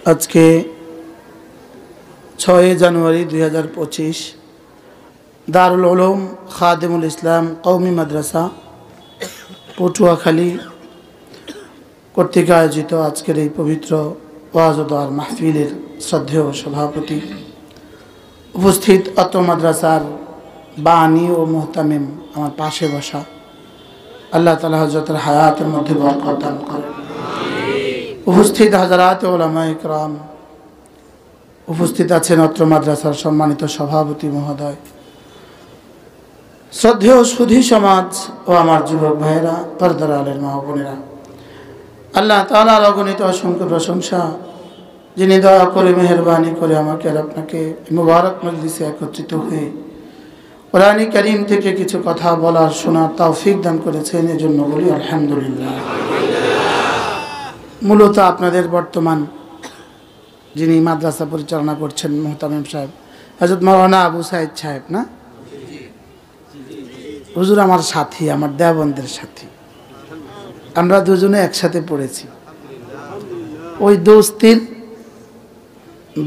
आज के 6 জানুয়ারি 2025 দারুল উলুম খাদিমুল ইসলাম কওমি মাদ্রাসা পটুয়াখালী কর্তৃক আয়োজিত আজকের এই পবিত্র ওয়াজ ও দোয়ার মাহফিলের শ্রদ্ধেয় সভাপতি, উপস্থিত অত্র মাদ্রাসার বানী ও মুহতামিম, আমার পাশে বসা, আল্লাহ তাআলা হযরতের হায়াতের মধ্যে বরকত দান করেন। উপস্থিত হাজারাত উলামায়ে কিরাম, উপস্থিত আছেন অত্র মাদ্রাসার সম্মানিত সভাপতি মহোদয়, শ্রদ্ধেয় সুধী সমাজ ও আমার যুবক ভাইয়েরা, পর্দার আলের মা ও বোনেরা, আল্লাহ তাআলার অগণিত অসংখ্য প্রশংসা, যিনি দয়া করে মেহেরবানি করে আমাকে আর আপনাকে মুবারক মজলিসে একত্রিত হয়ে কোরআন কারীম থেকে কিছু কথা বলার শোনার তৌফিক দান করেছেন, এজন্য বলি আলহামদুলিল্লাহ। মূলত আপনাদের বর্তমান যিনি মাদ্রাসা পরিচালনা করছেন মুহতামিম সাহেব, হযরত মাওলানা আবু সাইদ সাহেব, না হুজুর আমার সাথী, আমার দেওবন্দের সাথী, আমরা দুজনে একসাথে পড়েছি। ওই দোস্তির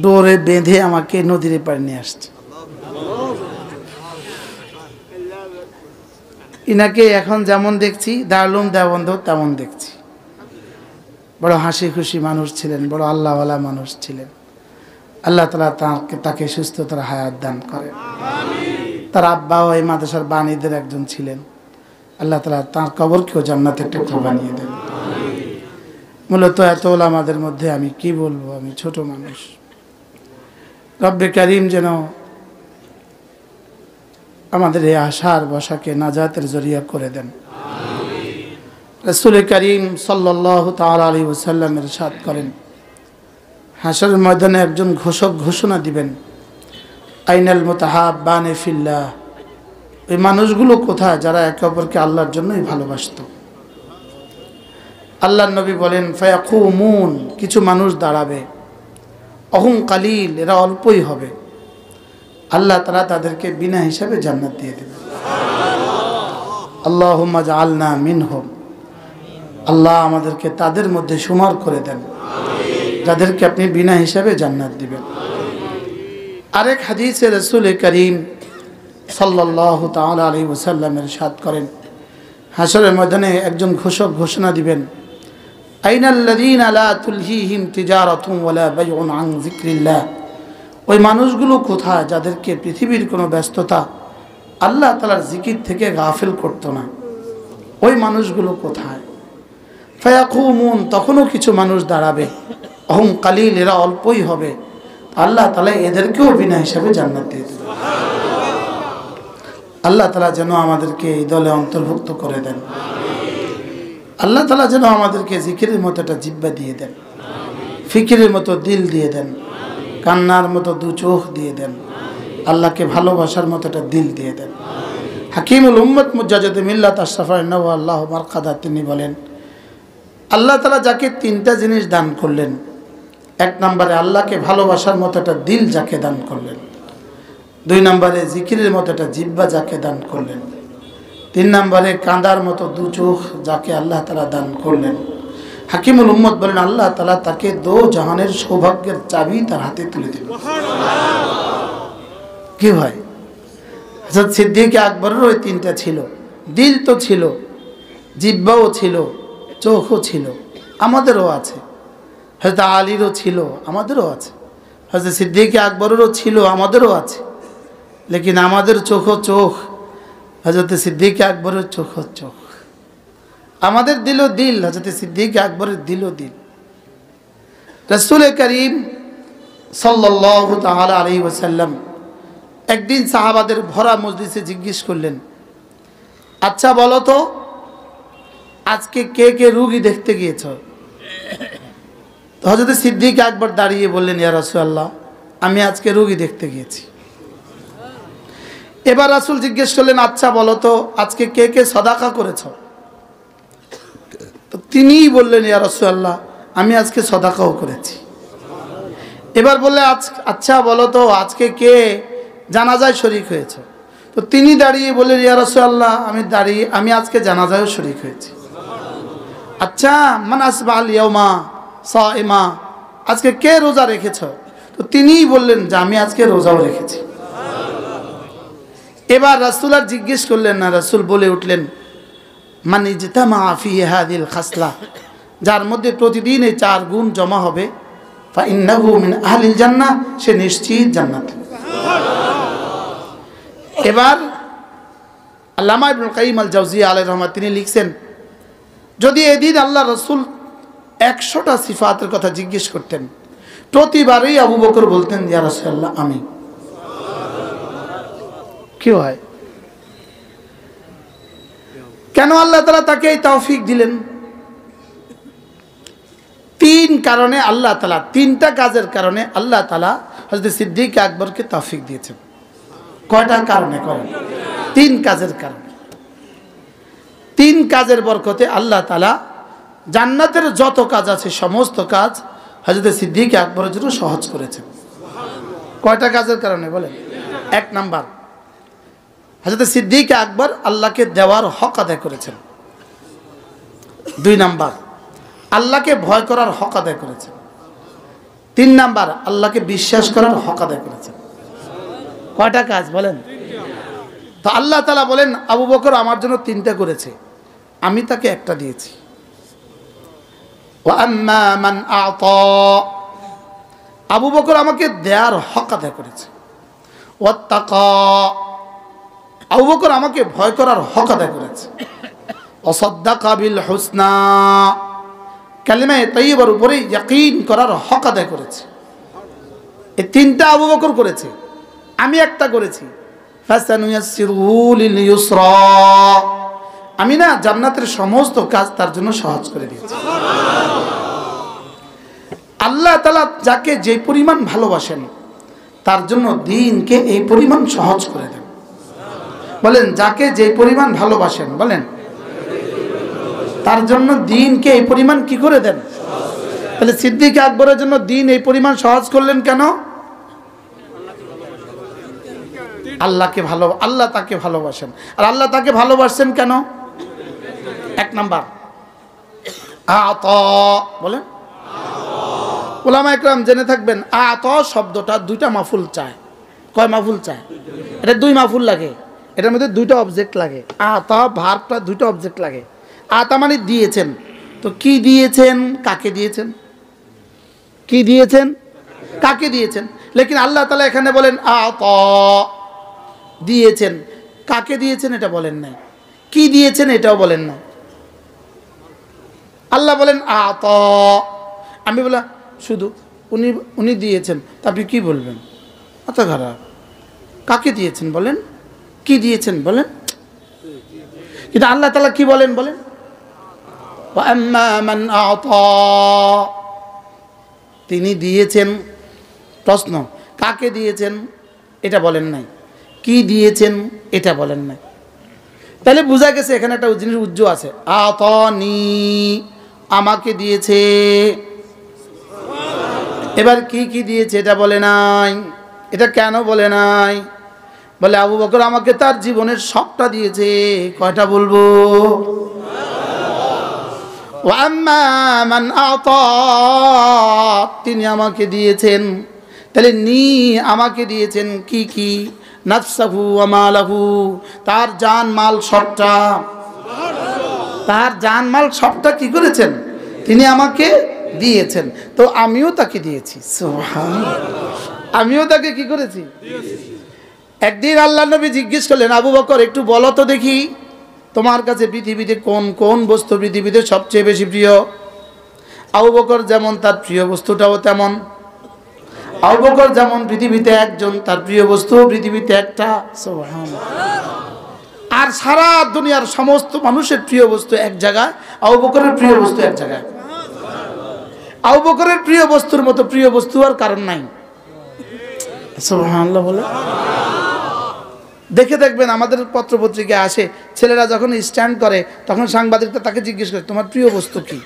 ডোরে বেঁধে আমাকে নদীর পাড়ে নিয়ে আসছে। ইনাকে এখন যেমন দেখছি দারুল দেওবন্দ তেমন দেখছি। বড় হাসি খুশি মানুষ ছিলেন, বড় আল্লাহওয়ালা মানুষ ছিলেন। আল্লাহ তাআলা তাকে সুস্থতার হায়াত দান করেন। তার আব্বাও এই মাদ্রাসার বাণীদের একজন ছিলেন। আল্লাহ তাআলা তার কবরকেও জান্নাতের টুকরো বানিয়ে দেন। মূলত এত ওলামাদের মধ্যে আমি কি বলবো, আমি ছোট মানুষ। রব্বে কারীম যেন আমাদের এই আশার বসাকে নাজাতের জরিয়া করে দেন। রাসূল কারীম সাল্লাল্লাহু তাআলা আলাইহি ওয়াসাল্লাম ইরশাদ করেন, হাশরের ময়দানে একজন ঘোষক ঘোষণা দিবেন, আইনাল মুতাহাব্বানি ফিল্লাহ, এই মানুষগুলো কোথায় যারা একে অপরকে আল্লাহর জন্যই ভালোবাসত। আল্লাহর নবী বলেন, ফায়াকুমুন, কিছু মানুষ দাঁড়াবে, অহুম কালিল, এরা অল্পই হবে, আল্লাহ তাআলা তাদেরকে বিনা হিসাবে জান্নাত দিয়ে দেবেন। আল্লাহুম্মা জাআলনা মিনহুম, আল্লাহ আমাদেরকে তাদের মধ্যে শুমার করে দেন যাদেরকে আপনি বিনা হিসাবে জান্নাত দিবেন। আরেক হাদিসে রাসূল কারীম সাল্লাল্লাহু তাআলা আলাইহি ওয়াসাল্লাম ইরশাদ করেন, হাশরের ময়দানে একজন ঘোষক ঘোষণা দিবেন, আইনাল্লাযীনা লা তুলহিহিম তিজারাতুন ওয়ালা বাইউন আন যিকরিল্লাহ, ওই মানুষগুলো কোথায় যাদেরকে পৃথিবীর কোনো ব্যস্ততা আল্লাহ তাআলার জিকির থেকে গাফিল করতো না, ওই মানুষগুলো কোথায়? ফায়াকুমুন, তখনও কিছু মানুষ দাঁড়াবে, অহুম কালিল, এরা অল্পই হবে, আল্লাহ তাআলা এদেরকেও বিনা হিসাবে জান্নাত দিয়ে দেবেন। আল্লাহ তাআলা যেন আমাদেরকে এই দলে অন্তর্ভুক্ত করে দেন। আল্লাহ তাআলা যেন আমাদেরকে জিকিরের মতো একটা জিহ্বা দিয়ে দেন, ফিকিরের মতো দিল দিয়ে দেন, কান্নার মতো দু চোখ দিয়ে দেন, আল্লাহকে ভালোবাসার মতো একটা দিল দিয়ে দেন। হাকিমুল উম্মত মুজাদ্দিদ মিল্লাত আশরাফা ইন্নাহু আল্লাহু মারকাদা, তিনি বলেন, আল্লাহ তাআলা যাকে তিনটা জিনিস দান করলেন, এক নম্বরে আল্লাহকে ভালোবাসার মতো একটা দিল যাকে দান করলেন, দুই নম্বরে জিকিরের মতো একটা জিহ্বা যাকে দান করলেন, তিন নম্বরে কাঁদার মতো দু চোখ যাকে আল্লাহ তাআলা দান করলেন, হাকিমুল উম্মত বলেন আল্লাহ তাআলা তাকে দো জাহানের সৌভাগ্যের চাবি তার হাতে তুলে দিলেন। কি ভাই, হযরত সিদ্দিক আকবরের ওই তিনটা ছিল, দিল তো ছিল, জিহ্বাও ছিল, চোখও ছিল, আমাদেরও আছে। হযরত আলীরও ছিল, আমাদেরও আছে। হযরত সিদ্দিক আকবরেরও ছিল, আমাদেরও আছে। লেকিন আমাদের চোখও চোখ, হযরত সিদ্দিক আকবরের চোখও চোখ। আমাদের দিলও দিল, হযরত সিদ্দিক আকবরের দিলও দিল। রাসূল কারীম সাল্লাল্লাহু তাআলা আলাইহি ওয়াসাল্লাম একদিন সাহাবাদের ভরা মজলিসে জিজ্ঞেস করলেন, আচ্ছা বলো তো, আজকে কে কে রোগী দেখতে গিয়েছ? তো হযরত সিদ্দিক আকবর দাঁড়িয়ে বললেন, ইয়া রাসূলুল্লাহ, আমি আজকে রোগী দেখতে গিয়েছি। এবার রাসূল জিজ্ঞেস করলেন, আচ্ছা বলো তো, আজকে কে কে সাদাকা করেছ? তো তিনিই বললেন, ইয়া রাসূলুল্লাহ, আমি আজকে সাদাকাও করেছি। এবার বললে, আচ্ছা বলো তো, আজকে কে জানাজায় শরীক হয়েছে? তো তিনি দাঁড়িয়ে বললেন, ইয়া রাসূলুল্লাহ, আমি আজকে জানাজায়ও শরীক হয়েছি। আচ্ছা, মান আসবাল ইয়াউমা সাইমা, আজকে কে রোজা রেখেছ? তো তিনিই বললেন যে আমি আজকে রোজাও রেখেছি। এবার রাসূল আর জিজ্ঞেস করলেন না, রাসূল বলে উঠলেন মান ইজতামা ফি হাদিল খাসলা, যার মধ্যে প্রতিদিন এই 4 গুণ জমা হবে, ফা ইন্নাহু মিন আহলিল জান্নাহ, সে নিশ্চিত জান্নাত। এবার আল্লামা ইবনুল কাইয়িম আল জাওজিয়া আলাইহির রহমাত তিনি লিখছেন, যদি এদিন আল্লাহ রাসূল 100টা সিফাতের কথা জিজ্ঞেস করতেন, প্রতিবারই আবু বকর বলতেন ইয়া রাসূলুল্লাহ আমি। কি হয়? কেন আল্লাহ তাআলা তাকে এই তৌফিক দিলেন? 3 কারণে আল্লাহ তাআলা, 3টা কাজের কারণে আল্লাহ তাআলা হযরত সিদ্দিক আকবরকে তৌফিক দিয়েছেন। কয়টা কারণে? 3 কাজের কারণে। 3 কাজের বরকতে আল্লাহ তাআলা জান্নাতের যত কাজ আছে সমস্ত কাজ হযরত সিদ্দিক আকবরের জন্য সহজ করেছেন। কয়টা কাজের কারণে বলেন? 1 নাম্বার, হযরত সিদ্দিক আকবর আল্লাহকে দেওয়ার হক আদায় করেছেন। 2 নাম্বার, আল্লাহকে ভয় করার হক আদায় করেছেন। 3 নাম্বার, আল্লাহকে বিশ্বাস করার হক আদায় করেছেন। কয়টা কাজ বলেন? তো আল্লাহ তাআলা বলেন আবু বকর আমার জন্য 3টা করেছে, আমি তাকে একটা দিয়েছি। ওয়া আম্মা মান আ'তা, আবু বকর আমাকে দেওয়ার হক আদায় করেছে। ওয়াত্তাকা, আবু বকর আমাকে ভয় করার হক আদায় করেছে। ওয়াসাদ্দাকা বিল হুসনা, কালিমা তাইয়্যিবার উপরে ইয়াকিন করার হক আদায় করেছে। এই 3টা আবু বকর করেছে, আমি একটা করেছি। ফাসানুয়াসসিরুহু লিল ইউসরা, আমি না জান্নাতের সমস্ত কাজ তার জন্য সহজ করে দিয়েছি। আল্লাহ তাআলা যাকে যে পরিমাণ ভালোবাসেন তার জন্য দ্বীনকে এই পরিমাণ সহজ করে দেন। বলেন যাকে যে পরিমাণ ভালোবাসেন, বলেন তার জন্য দ্বীনকে এই পরিমাণ কি করে দেন? তাহলে সিদ্দিক আকবরের জন্য দ্বীন এই পরিমাণ সহজ করলেন কেন? আল্লাহকে আল্লাহ তাকে ভালোবাসেন। আর আল্লাহ তাকে ভালোবাসছেন কেন? 1 নাম্বার আতা, বলেন উলামা ইকরাম জেনে থাকবেন আতা শব্দটা 2টা মাফুল চায়। কয় মাফুল চায়? এটা 2 মাফুল লাগে, এটার মধ্যে 2টা অবজেক্ট লাগে। আতা ভার্বটা 2টা অবজেক্ট লাগে। আতা মানে দিয়েছেন, তো কি দিয়েছেন, কাকে দিয়েছেন? কি দিয়েছেন, কাকে দিয়েছেন? লেকিন আল্লাহ তাআলা এখানে বলেন আতা, দিয়েছেন, কাকে দিয়েছেন এটা বলেন নাই, কি দিয়েছেন এটাও বলেন না। আল্লাহ বলেন আতা, আমি বলা শুধু উনি দিয়েছেন, তা আপনি কি বলবেন? আতা খারাপ। কাকে দিয়েছেন বলেন, কি দিয়েছেন বলেন। কিন্তু আল্লাহ তাআলা কি বলেন? বলেন ওয়া আম্মা মান আ'তা, তিনি দিয়েছেন। প্রশ্ন, কাকে দিয়েছেন এটা বলেন নাই, কি দিয়েছেন এটা বলেন নাই। তাহলে বোঝা গেছে এখানে একটা জিনিস উজ্জ্ব আছে। আতানি, আমাকে দিয়েছে। এবার কি কি দিয়েছে এটা বলে নাই। এটা কেন বলে নাই? বলে আবু বকর আমাকে তার জীবনের সবটা দিয়েছে। কয়টা বলবো? ওয়া আম্মা মান আ'তা, তিনি আমাকে দিয়েছেন। তাহলে আমাকে দিয়েছেন কি কি? নাফসাহু ওয়া মালাহু, তার জান মাল সবটা। তার জান মাল সবটা কি করেছেন? তিনি আমাকে দিয়েছেন। তো আমিও তাকে দিয়েছি। সুবহানাল্লাহ, আমিও তাকে কি করেছি? একদিন আল্লাহর নবী জিজ্ঞেস করলেন আবু বকর একটু বলো তো দেখি তোমার কাছে পৃথিবীতে কোন কোন বস্তু পৃথিবীতে সবচেয়ে বেশি প্রিয়? আবু বকর যেমন তার প্রিয় বস্তুটাও তেমন। আবু বকর যেমন পৃথিবীতে একজন, তার প্রিয় বস্তু পৃথিবীতে একটা। সুবহানাল্লাহ। আর সারা দুনিয়ার সমস্ত মানুষের প্রিয় বস্তু এক জায়গায়, আবু বকরের প্রিয় বস্তু এক জায়গায়। আবু বকরের প্রিয় বস্তুর মতো প্রিয় বস্তু আর কারণ নাই। সুবহানাল্লাহ বলে দেখে দেখবেন আমাদের পত্রপত্রিকায় আসে, ছেলেরা যখন স্ট্যান্ড করে তখন সাংবাদিকরা তাকে জিজ্ঞেস করে তোমার প্রিয় বস্তু কি?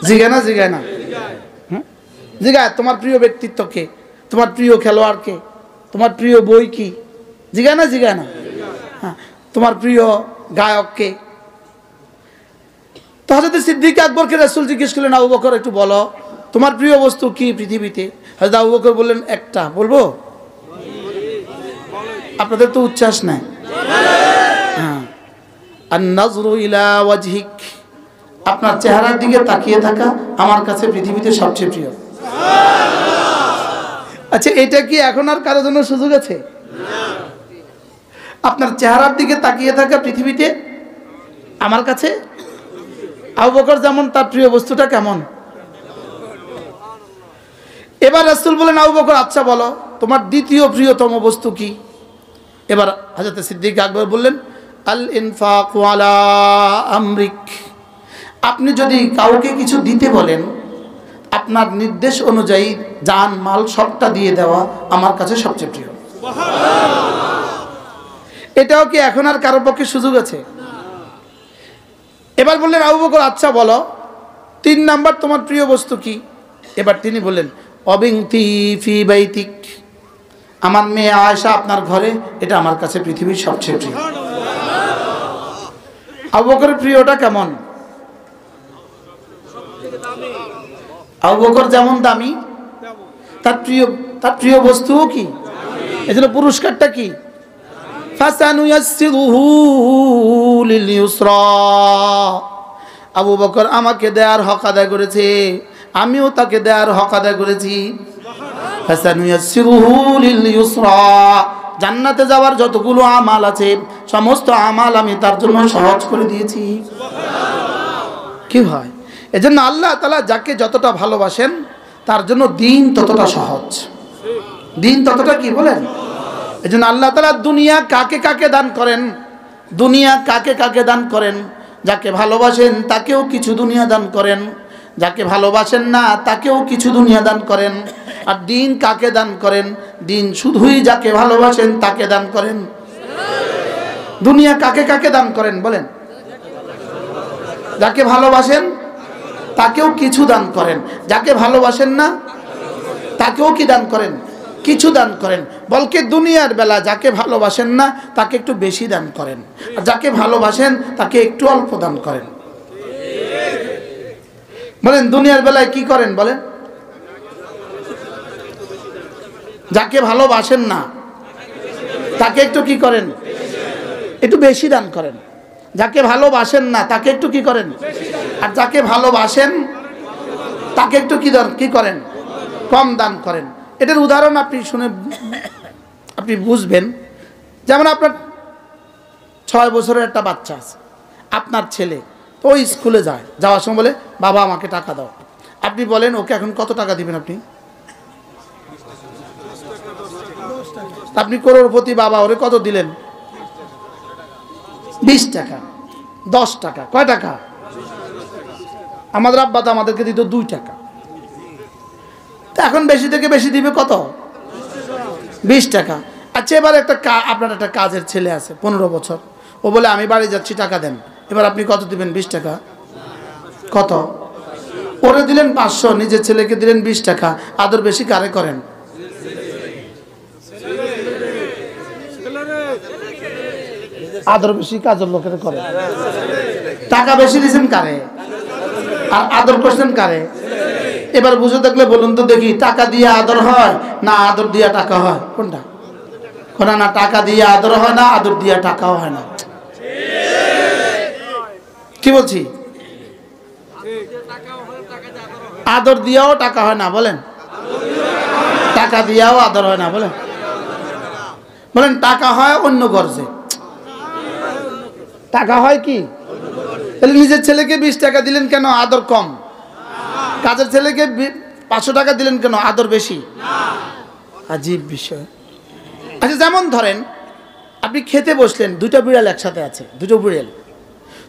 জিগায় না? জিগায় না? জিগায় তোমার প্রিয় ব্যক্তিত্ব কে, তোমার প্রিয় খেলোয়াড় কে, তোমার প্রিয় বই কি? জিগায় না? জিগায় না? হ্যাঁ, তোমার প্রিয় গায়ক কে? তো হযরত সিদ্দিক আকবরকে রাসূল জিজ্ঞেস করলেন আবু বকর একটু বলো তোমার প্রিয় বস্তু কি পৃথিবীতে? হযরত আবু বকর বললেন, একটা। বলবো? আপনাদের তো উচ্ছ্বাস নাই। হ্যাঁ, আন-নাযরু ইলা ওয়াজহিক, আপনার চেহারার দিকে তাকিয়ে থাকা আমার কাছে পৃথিবীতে সবচেয়ে প্রিয়। আচ্ছা, এটা কি এখন আর কারোর জন্য সুযোগ আছে? আপনার চেহারার দিকে তাকিয়ে থাকা পৃথিবীতে আমার কাছে? আবু বকর যেমন, তার প্রিয় বস্তুটা কেমন? এবার রাসূল বলেন, আবু বকর আচ্ছা বলো তোমার দ্বিতীয় প্রিয়তম বস্তু কি? এবার হযরত সিদ্দিক আকবর বললেন, আল ইনফাকু আলা আমরিক, আপনি যদি কাউকে কিছু দিতে বলেন, আপনার নির্দেশ অনুযায়ী জান মাল সবটা দিয়ে দেওয়া আমার কাছে সবচেয়ে প্রিয়। এটাও কি এখন আর কারোর পক্ষে সুযোগ আছে? এবার বললেন, আবু বকর আচ্ছা বলো 3 নাম্বার তোমার প্রিয় বস্তু কি? এবার তিনি বললেন, অবিনতি ফি বাইতিক, আমার মেয়ে আয়েশা আপনার ঘরে, এটা আমার কাছে পৃথিবীর সবচেয়ে প্রিয়। আবু বকরের প্রিয়টা কেমন? আবু বকর যেমন দামি, তার প্রিয় বস্তুও কি? এজন্য পুরস্কারটা কি? ফাসানুয়াসসিরুহু লিল ইউসরা, আবু বকর আমাকে দেয়ার হক আদায় করেছে, আমিও তাকে দেয়ার হক আদায় করেছি। ফাসানুয়াসসিরুহু লিল ইউসরা, জান্নাতে যাওয়ার যতগুলো আমাল আছে সমস্ত আমাল আমি তার জন্য সহজ করে দিয়েছি। কি হয়? এজন্য আল্লাহ তাআলা যাকে যতটা ভালোবাসেন তার জন্য দিন ততটা সহজ, দিন ততটা কি বলেন? এজন্য আল্লাহ তাআলা দুনিয়া কাকে কাকে দান করেন, দুনিয়া কাকে কাকে দান করেন? যাকে ভালোবাসেন তাকেও কিছু দুনিয়া দান করেন, যাকে ভালোবাসেন না তাকেও কিছু দুনিয়া দান করেন। আর দিন কাকে দান করেন? দিন শুধুই যাকে ভালোবাসেন তাকে দান করেন। দুনিয়া কাকে কাকে দান করেন বলেন? যাকে ভালোবাসেন তাকেও কিছু দান করেন, যাকে ভালোবাসেন না তাকেও কি দান করেন? কিছু দান করেন। বলকে দুনিয়ার বেলা যাকে ভালোবাসেন না তাকে একটু বেশি দান করেন, আর যাকে ভালোবাসেন তাকে একটু অল্প দান করেন। বলেন দুনিয়ার বেলায় কি করেন বলেন? যাকে ভালোবাসেন না তাকে একটু কি করেন? একটু বেশি দান করেন। যাকে ভালোবাসেন না তাকে একটু কি করেন? আর যাকে ভালোবাসেন তাকে একটু কি করেন? কম দান করেন। এটার উদাহরণ আপনি শুনে আপনি বুঝবেন। যেমন আপনার 6 বছরের একটা বাচ্চা আছে, আপনার ছেলে, তো ওই স্কুলে যায়, যাওয়ার সময় বলে বাবা আমাকে টাকা দাও। আপনি বলেন ওকে এখন কত টাকা দিবেন? আপনি করোড়পতি বাবা, ওরে কত দিলেন? 20 টাকা, 10 টাকা। কয় টাকা? আমাদের আব্বা তো আমাদেরকে দিত 2 টাকা। তো এখন বেশি থেকে বেশি দিবে কত? 20 টাকা। আচ্ছা, এবার আপনার একটা কাজের ছেলে আছে 15 বছর, ও বলে আমি বাড়ি যাচ্ছি, টাকা দেন। এবার আপনি কত দিবেন? 20 টাকা। কত? ওরে দিলেন 500, নিজের ছেলেকে দিলেন 20 টাকা। আদর বেশি কারে করেন? আদর বেশি কাজের লোকের করে। টাকা বেশি দিয়েছেন কারে? আর আদর করছেন কারে? এবার বুঝে থাকলে বলুন তো দেখি, টাকা দিয়ে আদর হয় না আদর দিয়ে টাকা হয়? কোনটা? কোন না, টাকা দিয়ে আদর হয় না, আদর দিয়ে টাকাও হয় না। কি বলছি? আদর দিয়াও টাকা হয় না বলেন, টাকা দিয়াও আদর হয় না বলেন। বলেন টাকা হয় অন্য গর্জে, টাকা হয় কি? তাহলে নিজের ছেলেকে 20 টাকা দিলেন কেন? আদর কম। কাজের ছেলেকে 500 টাকা দিলেন কেন? আদর বেশি। আজীব বিষয়। আচ্ছা, যেমন ধরেন আপনি খেতে বসলেন, 2টা বিড়াল একসাথে আছে, 2টো বিড়াল।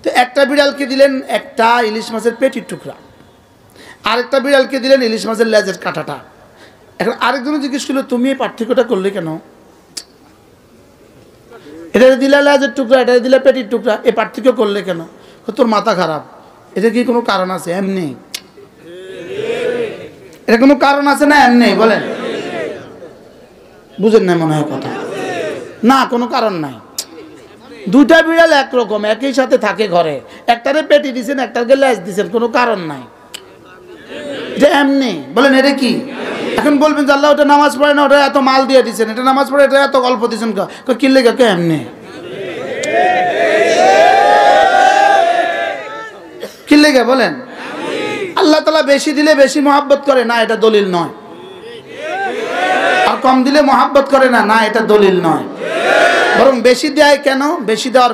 তো একটা বিড়ালকে দিলেন একটা ইলিশ মাছের পেটির টুকরা, আরেকটা বিড়ালকে দিলেন ইলিশ মাছের লেজের কাঁটাটা। এখন আরেকজনে জিজ্ঞেস করলো তুমি এই পার্থক্যটা করলে কেন? এটা দিলে লেজের টুকরা, এটা দিলে পেটির টুকরা, এই পার্থক্য করলে কেন? তোর মাথা খারাপ। এটা কি কোনো কারণ আছে? এমনি। এটা কোনো কারণ আছে না? এমনি বলেন। বুঝেন না মনে হয় কথা? না, কোনো কারণ নাই। 2টা বিড়াল একরকম, একই সাথে থাকে ঘরে, একটারে পেটি দিয়েছেন, একটাকে লেজ দিয়েছেন, কোনো কারণ নাই। এটা এমনি বলেন, এটা কি? এখন বলবেন যে আল্লাহ ওটা নামাজ পড়ে না, ওটা এত মাল দিয়ে দিচ্ছেন, এটা নামাজ পড়ে, এটা এত গল্প দিচ্ছেন, কিনলে কে এমনি কিনলে গে বলেন? আল্লাহ তাআলা বেশি দিলে বেশি মহব্বত করে না, এটা দলিল নয়। আর কম দিলে মহব্বত করে না, না এটা দলিল নয়। বরং বেশি দেয় কেন? বেশি দেওয়ার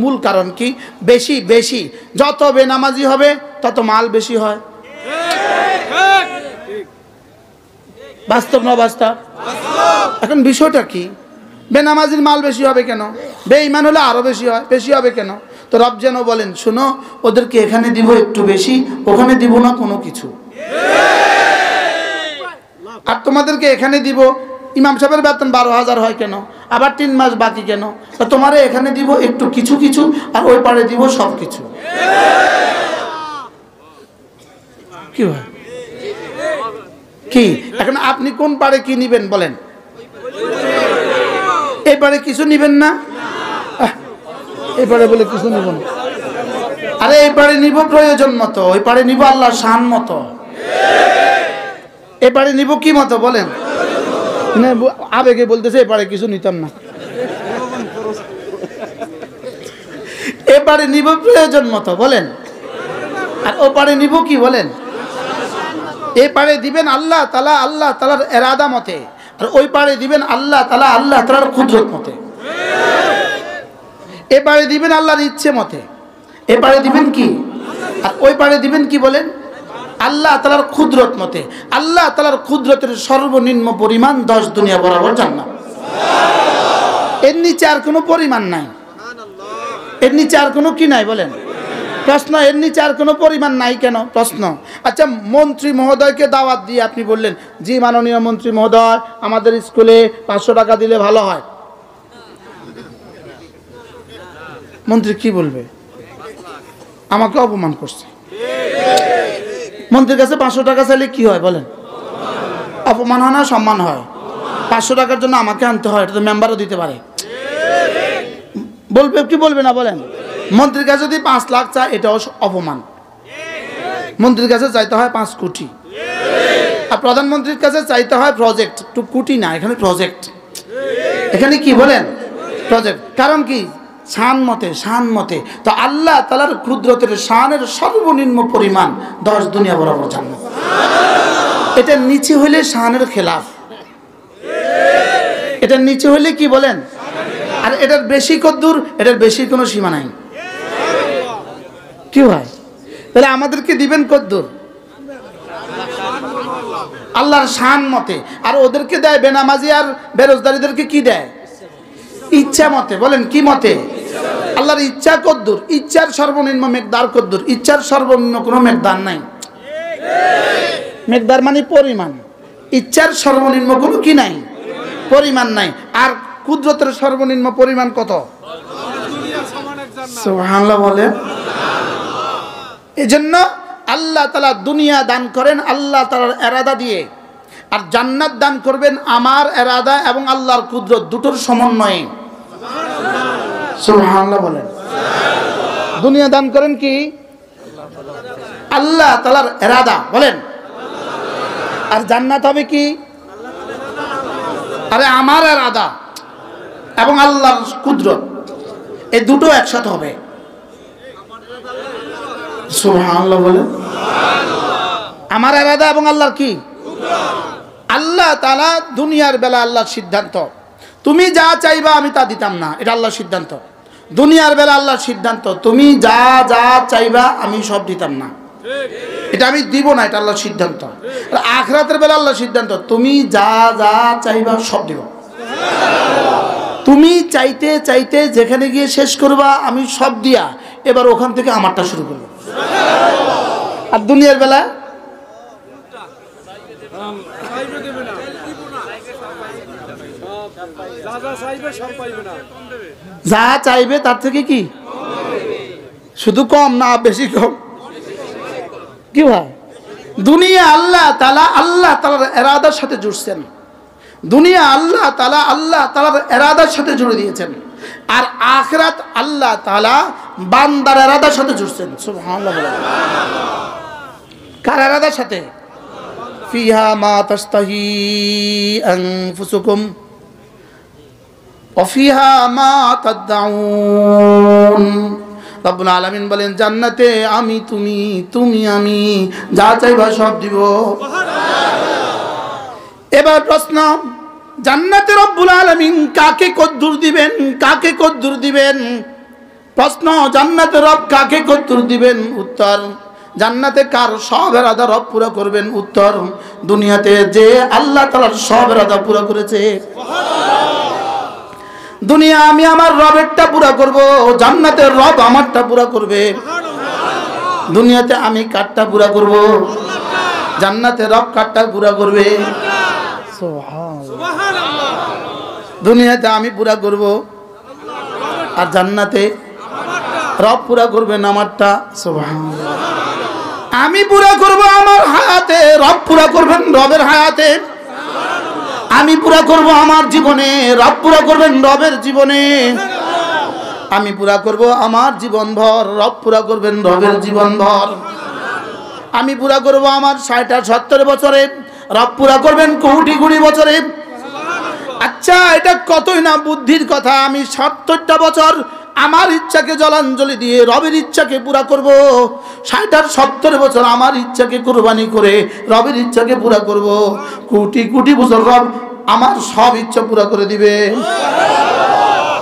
মূল কারণ কি? বেশি বেশি যত বেনামাজি হবে তত মাল বেশি হয়। বাস্তব না বাস্তব? এখন বিষয়টা কি? বেনামাজির মাল বেশি হবে কেন? বেঈমান হলে আরো বেশি হয়, বেশি হবে কেন? তো রব যেন বলেন, শোনো, ওদেরকে এখানে দিব একটু বেশি, ওখানে দিব না কোনো কিছু। আর তোমাদেরকে এখানে দিব, ইমাম সাহেবের বেতন 12,000 হয় কেন? আবার 3 মাস বাকি কেন? তা তোমারে এখানে দিব একটু কিছু কিছু, আর ওই পারে দিব সব কিছু। কি হয় কি? এখন আপনি কোন পারে কি নিবেন বলেন? এই পারে কিছু নিবেন না, এই পারে বলে কিছু নিব না। আরে এই পারে নিব প্রয়োজন মতো, ওই পারে নিব আল্লাহর শান মতো। এবারে নিব কি মতো বলেন? আবেগে বলতেছে এবারে কিছু নিতাম না, এবারে নিব প্রয়োজন মতো বলেন। আর ওপারে নিব কি বলেন? এপারে দিবেন আল্লাহ তাআলা, আল্লাহ তাআলার ইরাদা মতে, আর ওই পারে দিবেন আল্লাহ তাআলা, আল্লাহ তাআলার কুদরত মতে। এপারে দিবেন আল্লাহর ইচ্ছে মতে, এপারে দিবেন কি, আর ওই পারে দিবেন কি বলেন? আল্লাহ তাআলার কুদরত মতে। আল্লাহ তাআলার কুদরতের সর্বনিম্ন পরিমাণ 10 দুনিয়া বরাবর জান্নাত। এর নিচে আর কোনো পরিমাণ নাই, এর নিচে আর কোনো কি নাই বলেন? প্রশ্ন, এর নিচে আর কোনো পরিমাণ নাই কেন? প্রশ্ন। আচ্ছা, মন্ত্রী মহোদয়কে দাওয়াত দিয়ে আপনি বললেন, জি মাননীয় মন্ত্রী মহোদয়, আমাদের স্কুলে 500 টাকা দিলে ভালো হয়। মন্ত্রী কি বলবে? আমাকে অপমান করছে। মন্ত্রীর কাছে 500 টাকা চাইলে কি হয় বলেন? অপমান হয় না সম্মান হয়? 500 টাকার জন্য আমাকে আনতে হয়, এটা তো মেম্বারও দিতে পারে। বলবে কি বলবে না বলেন? মন্ত্রীর কাছে যদি 5 লাখ চায়, এটাও অপমান। মন্ত্রীর কাছে চাইতে হয় 5 কোটি, আর প্রধানমন্ত্রীর কাছে চাইতে হয় প্রজেক্ট। 2 কোটি না, এখানে প্রজেক্ট। এখানে কি বলেন? প্রজেক্ট। কারণ কি? শান মতে, শান মতে। তো আল্লাহ তাআলার কুদরতের শানের সর্বনিম্ন পরিমাণ 10 দুনিয়া বরাবর জান্নাত। এটার নিচে হইলে শানের খেলাফ, এটার নিচে হইলে কি বলেন? আর এটার বেশি কদ্দুর? এটার বেশি কোনো সীমা নাই। কি হয়? তাহলে আমাদেরকে দিবেন কদ্দুর? আল্লাহর শান মতে। আর ওদেরকে দেয় বেনামাজি আর বেরোজগারীদেরকে কি দেয়? ইচ্ছা মতে। বলেন কি মতে? আল্লাহর ইচ্ছা কদ্দুর? ইচ্ছার সর্বনিম্ন মেকদার কদ্দুর? ইচ্ছার সর্বনিম্ন কোনো মেকদার নাই। মেকদার মানে পরিমাণ। ইচ্ছার সর্বনিম্ন কোনো কি নাই? পরিমাণ নাই। আর কুদরতের সর্বনিম্ন পরিমাণ কত? সুবহানাল্লাহ বলেন। এজন্য আল্লাহ তাআলা দুনিয়া দান করেন আল্লাহ তাআলার ইরাদা দিয়ে, আর জান্নাত দান করবেন আমার ইরাদা এবং আল্লাহর কুদরত দুটোর সমন্বয়ে। সুবহানাল্লাহ বলেন। দুনিয়া দান করেন কি? আল্লাহ তাআলার ইরাদা বলেন। আর জান্নাত হবে কি? আরে আমার ইরাদা এবং আল্লাহর কুদরত, এই দুটো একসাথে হবে। সুবহানাল্লাহ বলেন। আমার ইরাদা এবং আল্লাহর কি? আল্লাহ তাআলা দুনিয়ার বেলা আল্লাহর সিদ্ধান্ত, তুমি যা চাইবা আমি তা দিতাম না, এটা আল্লাহর সিদ্ধান্ত। দুনিয়ার বেলা আল্লাহর সিদ্ধান্ত, তুমি যা যা চাইবা আমি সব দিতাম না, এটা আমি দিব না, এটা আল্লাহর সিদ্ধান্ত। আর আখিরাতের বেলা আল্লাহর সিদ্ধান্ত, তুমি যা যা চাইবা সব দিব। তুমি চাইতে চাইতে যেখানে গিয়ে শেষ করবা আমি সব দিয়া এবার ওখান থেকে আমারটা শুরু করবো। আর দুনিয়ার বেলা যা চাইবে তার থেকে কি শুধু কম না বেশি কম? কি ভাই? দুনিয়া আল্লাহ তাআলার ইরাদার সাথে জুড়ছেন, দুনিয়া আল্লাহ তাআলার ইরাদার সাথে জুড়ে দিয়েছেন, আর আখিরাত আল্লাহ তাআলা বান্দার ইরাদার সাথে জুড়ছেন। সুবহানাল্লাহ। কার ইরাদার সাথে? ফিহা মা তাশতাহি আনফুসুকুম ওয়া ফিহা মা তাদউন। রব্বুল আলামিন বলেন জান্নাতে আমি তুমি, তুমি আমি, যা চাইবা সব দিব। এবার প্রশ্ন, জান্নাতে রব্বুল আলামিন কাকে কদ্দুর দিবেন, কাকে কদ্দুর দিবেন? প্রশ্ন, জান্নাতে রব কাকে কদ্দুর দিবেন? উত্তর, জান্নাতে কার সব ইরাদা রব পুরো করবেন? উত্তর, দুনিয়াতে যে আল্লাহ তাআলার সব ইরাদা পুরো করেছে। দুনিয়া আমি আমার রবেরটা পুরা করব, জান্নাতের রব আমারটা পুরা করবে। দুনিয়াতে আমি কারটা পুরা করব, জান্নাতে রব কারটা পুরা করবে। সুবহানাল্লাহ। দুনিয়াতে আমি পুরা করব আর জান্নাতে রব পুরা করবেন আমারটা। সুবহানাল্লাহ। আমি পুরা করব আমার হায়াতে, রব পুরা করবেন রবের হায়াতে। আমি পুরা করব আমার জীবনে, রব পুরা করবেন রবের জীবনে। আমি পুরা করব আমার জীবন ভর, রব পুরা করবেন রবের জীবন ভর। আমি পুরা করব আমার 60-70 বছরে, রব পুরা করবেন কোটি কোটি বছরে। আচ্ছা, এটা কতই না বুদ্ধির কথা। আমি 70টা বছর আমার ইচ্ছাকে জলাঞ্জলি দিয়ে রবের ইচ্ছাকে পুরা করব। 60-70 বছর আমার ইচ্ছাকে কুরবানি করে রবের ইচ্ছাকে পুরা করব। কোটি কোটি বছর রব আমার সব ইচ্ছা পুরা করে দিবে।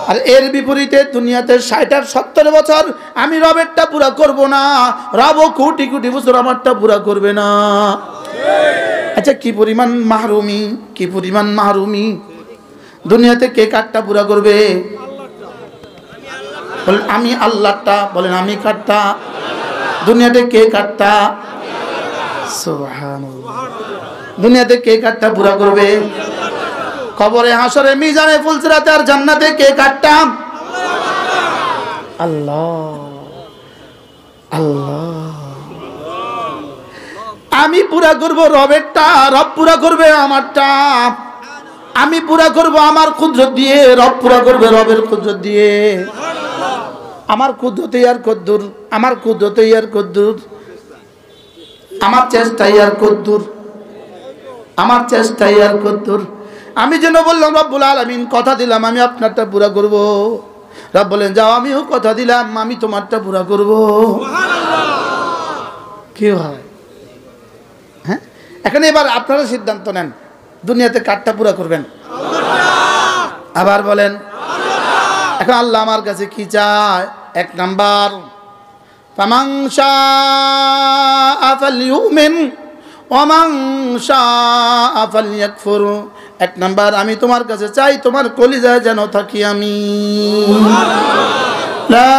আর এর বিপরীতে দুনিয়াতে 60-70 বছর আমি রবেরটা পুরা করব না, রবও কোটি কোটি বছর আমারটা পুরা করবে না। আচ্ছা, কি পরিমাণ মাহরুমি, কি পরিমাণ মাহরুমি। দুনিয়াতে কে কারটা পুরা করবে? বলেন আমি আল্লাহটা, বলেন আমি কারটা। দুনিয়াতে কে কারটা? সুবহানাল্লাহ। দুনিয়াতে কে কারটা পুরা করবে? কবরে, হাসরে, মিজানে, ফুলসিরাতে আর জান্নাতে কে কারটা? আল্লাহ, আল্লাহ। আমি পুরা করব রবেরটা, রব পুরা করবে আমারটা। আমি পুরা করব আমার কুদরত দিয়ে, রব পুরা করবে রবের কুদরত দিয়ে। আমার কুদরতে আর কদ্দুর, আমার কুদরতে আর কদ্দুর, আমার চেষ্টাই আর কদ্দুর, আমার চেষ্টাই আর কদ্দুর। আমি যেন বললাম রব্বুল আলামিন কথা দিলাম আমি আপনারটা পুরা করব। রব বলেন যাও, আমিও কথা দিলাম আমি তোমারটা পুরা করব। কি হয়? হ্যাঁ, এখন এবার আপনারা সিদ্ধান্ত নেন, দুনিয়াতে কারটা পুরা করবেন? আবার বলেন। এখন আল্লাহ আমার কাছে কি চায়? 1 নাম্বার, ফামান শাআ ফালইউমিন ওয়া মান শাআ ফালইয়াকফুর। 1 নাম্বার, আমি তোমার কাছে চাই তোমার কলিজায় যেন থাকি আমি। লা